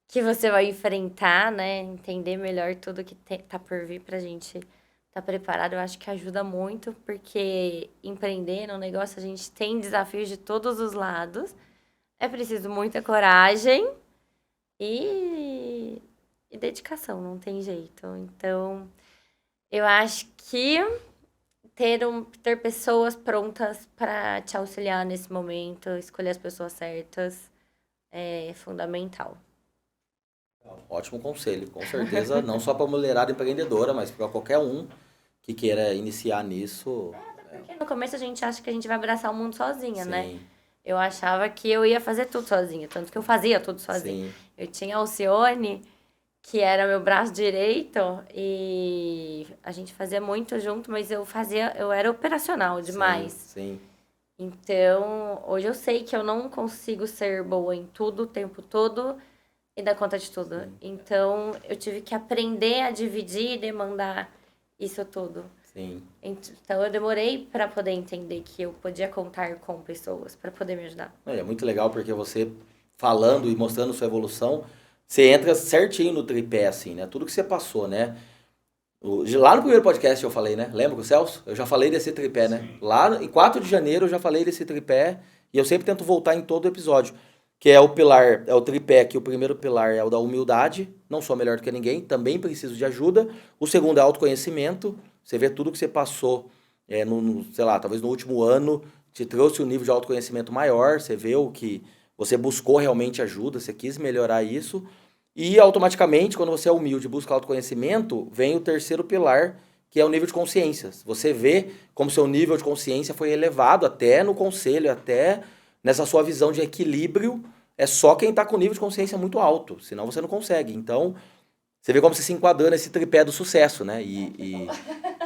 que você vai enfrentar, né? Entender melhor tudo que tá por vir pra gente estar preparado. Eu acho que ajuda muito, porque empreender no negócio a gente tem desafios de todos os lados. É preciso muita coragem e dedicação, não tem jeito. Então, eu acho que ter pessoas prontas para te auxiliar nesse momento, escolher as pessoas certas, é fundamental. Ótimo conselho, com certeza, não só para mulherada empreendedora, mas para qualquer um que queira iniciar nisso. Porque no começo a gente acha que a gente vai abraçar o mundo sozinha, Sim. né? Eu achava que eu ia fazer tudo sozinha, tanto que eu fazia tudo sozinha. Sim. Eu tinha a Alcione, que era meu braço direito, e a gente fazia muito junto, mas eu era operacional demais. Sim. Então, hoje eu sei que eu não consigo ser boa em tudo o tempo todo e dar conta de tudo. Sim. Então, eu tive que aprender a dividir e demandar isso tudo. Sim. Então eu demorei para poder entender que eu podia contar com pessoas para poder me ajudar. É muito legal porque você falando e mostrando sua evolução, você entra certinho no tripé, assim, né? Tudo que você passou, né? Lá no primeiro podcast eu falei, né? Lembra com o Celso? Eu já falei desse tripé, né? Lá em 4 de janeiro eu já falei desse tripé e eu sempre tento voltar em todo episódio. Que é o pilar, é o tripé, que o primeiro pilar é o da humildade, não sou melhor do que ninguém, também preciso de ajuda. O segundo é autoconhecimento, você vê tudo que você passou, sei lá, talvez no último ano, te trouxe um nível de autoconhecimento maior, você vê o que você buscou realmente ajuda, você quis melhorar isso. E automaticamente, quando você é humilde e busca autoconhecimento, vem o terceiro pilar, que é o nível de consciência. Você vê como seu nível de consciência foi elevado até no conselho, até nessa sua visão de equilíbrio. É só quem está com nível de consciência muito alto, senão você não consegue. Então, você vê como você se enquadra nesse tripé do sucesso, né?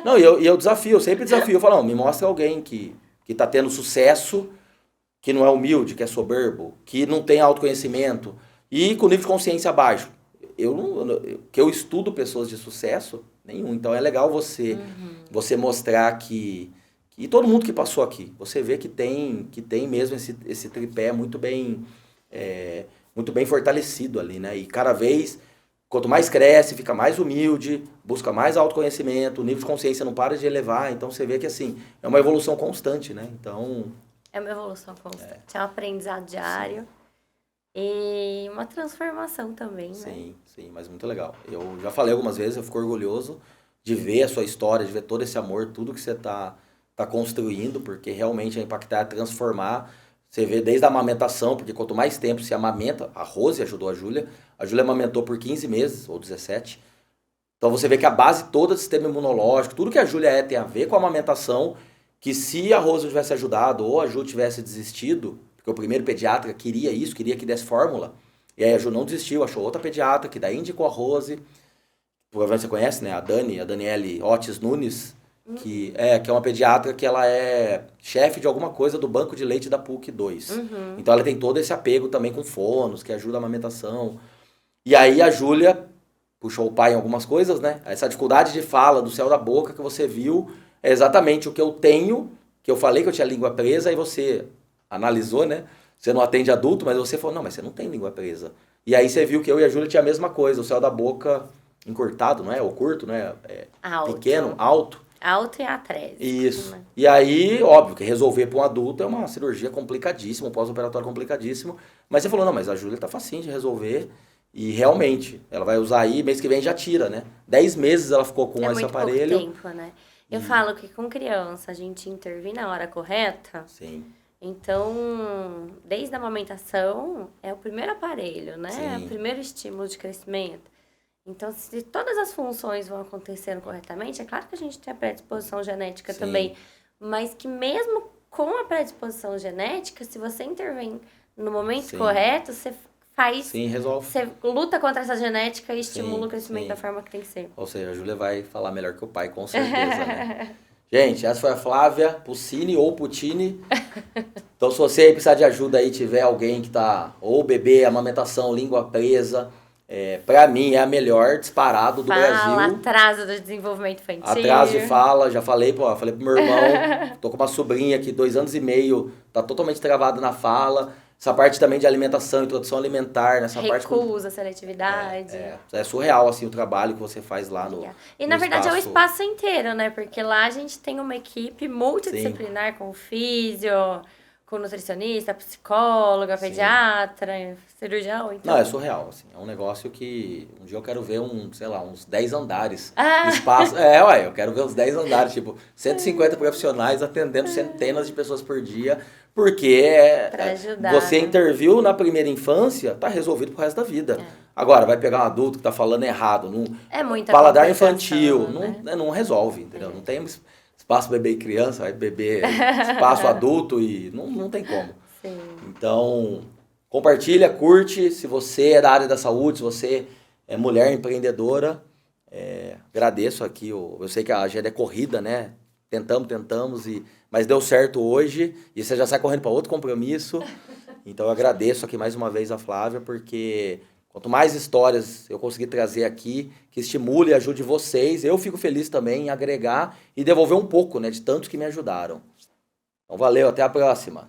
Não, eu desafio, eu sempre desafio. Eu falo, não, me mostra alguém que está tendo sucesso, que não é humilde, que é soberbo, que não tem autoconhecimento e com nível de consciência baixo. Que eu estudo pessoas de sucesso, nenhum. Então é legal você mostrar que e todo mundo que passou aqui, você vê que tem mesmo esse tripé muito bem fortalecido ali, né? E cada vez, quanto mais cresce, fica mais humilde, busca mais autoconhecimento, o nível de consciência não para de elevar, então você vê que assim, é uma evolução constante, né? Então... É uma evolução constante, é um aprendizado diário. Sim. E uma transformação também, né? Sim, mas muito legal. Eu já falei algumas vezes, eu fico orgulhoso de ver a sua história, de ver todo esse amor, tudo que você tá construindo, porque realmente é impactar, é transformar. Você vê desde a amamentação, porque quanto mais tempo se amamenta, a Rose ajudou a Júlia amamentou por 15 meses, ou 17. Então você vê que a base toda do sistema imunológico, tudo que a Júlia tem a ver com a amamentação, que se a Rose tivesse ajudado ou a Ju tivesse desistido, porque o primeiro pediatra queria isso, queria que desse fórmula, e aí a Ju não desistiu, achou outra pediatra, que daí indicou a Rose, provavelmente você conhece, né, a Daniele Otis Nunes, que é uma pediatra que ela é chefe de alguma coisa do banco de leite da PUC 2. Uhum. Então ela tem todo esse apego também com fonos, que ajuda a amamentação. E aí a Júlia puxou o pai em algumas coisas, né? Essa dificuldade de fala do céu da boca que você viu é exatamente o que eu tenho, que eu falei que eu tinha língua presa, e você analisou, né? Você não atende adulto, mas você falou, não, mas você não tem língua presa. E aí você viu que eu e a Júlia tinha a mesma coisa, o céu da boca encurtado, não é? Ou curto, né? Pequeno, alto. Alto e atrésico. Isso. Né? E aí, óbvio, que resolver para um adulto é uma cirurgia complicadíssima, um pós-operatório complicadíssimo. Mas você falou, não, mas a Júlia tá facinho de resolver. E realmente, ela vai usar aí, mês que vem já tira, né? 10 meses ela ficou com esse aparelho. É muito pouco tempo, né? Eu falo que com criança a gente intervém na hora correta. Sim. Então, desde a amamentação, é o primeiro aparelho, né? Sim. É o primeiro estímulo de crescimento. Então, se todas as funções vão acontecendo corretamente, é claro que a gente tem a predisposição genética Sim. também, mas que mesmo com a predisposição genética, se você intervém no momento Sim. correto, você faz... Sim, resolve. Você luta contra essa genética e estimula o crescimento da forma que tem que ser. Ou seja, a Júlia vai falar melhor que o pai, com certeza, né? Gente, essa foi a Flávia Puccini ou Puccini. Então, se você precisar de ajuda aí, tiver alguém que tá ou bebê, amamentação, língua presa... pra mim é a melhor disparado do Brasil. Atraso do desenvolvimento infantil. Atraso de fala, já falei pro meu irmão, tô com uma sobrinha aqui, 2 anos e meio, tá totalmente travada na fala. Essa parte também de alimentação, introdução alimentar, nessa parte... Recusa, seletividade. É surreal, assim, o trabalho que você faz lá no E, na verdade, é o espaço inteiro, né? Porque lá a gente tem uma equipe multidisciplinar. Sim. Com físio, com nutricionista, psicóloga, pediatra, cirurgião. Então... Não, é surreal, assim. É um negócio que um dia eu quero ver uns 10 andares. Espaço. Eu quero ver uns 10 andares, tipo, 150 profissionais atendendo centenas de pessoas por dia, porque pra ajudar, você interviu na primeira infância, tá resolvido pro resto da vida. Agora, vai pegar um adulto que tá falando errado, muita paladar infantil, né? Não resolve, entendeu? Não tem espaço bebê e criança, vai beber espaço adulto e não tem como. Sim. Então, compartilha, curte. Se você é da área da saúde, se você é mulher empreendedora, agradeço aqui. Eu sei que a agenda é corrida, né? Tentamos, mas deu certo hoje e você já sai correndo para outro compromisso. Então, eu agradeço aqui mais uma vez a Flávia, porque Quanto mais histórias eu conseguir trazer aqui, que estimule e ajude vocês, eu fico feliz também em agregar e devolver um pouco, né, de tantos que me ajudaram. Então valeu, até a próxima.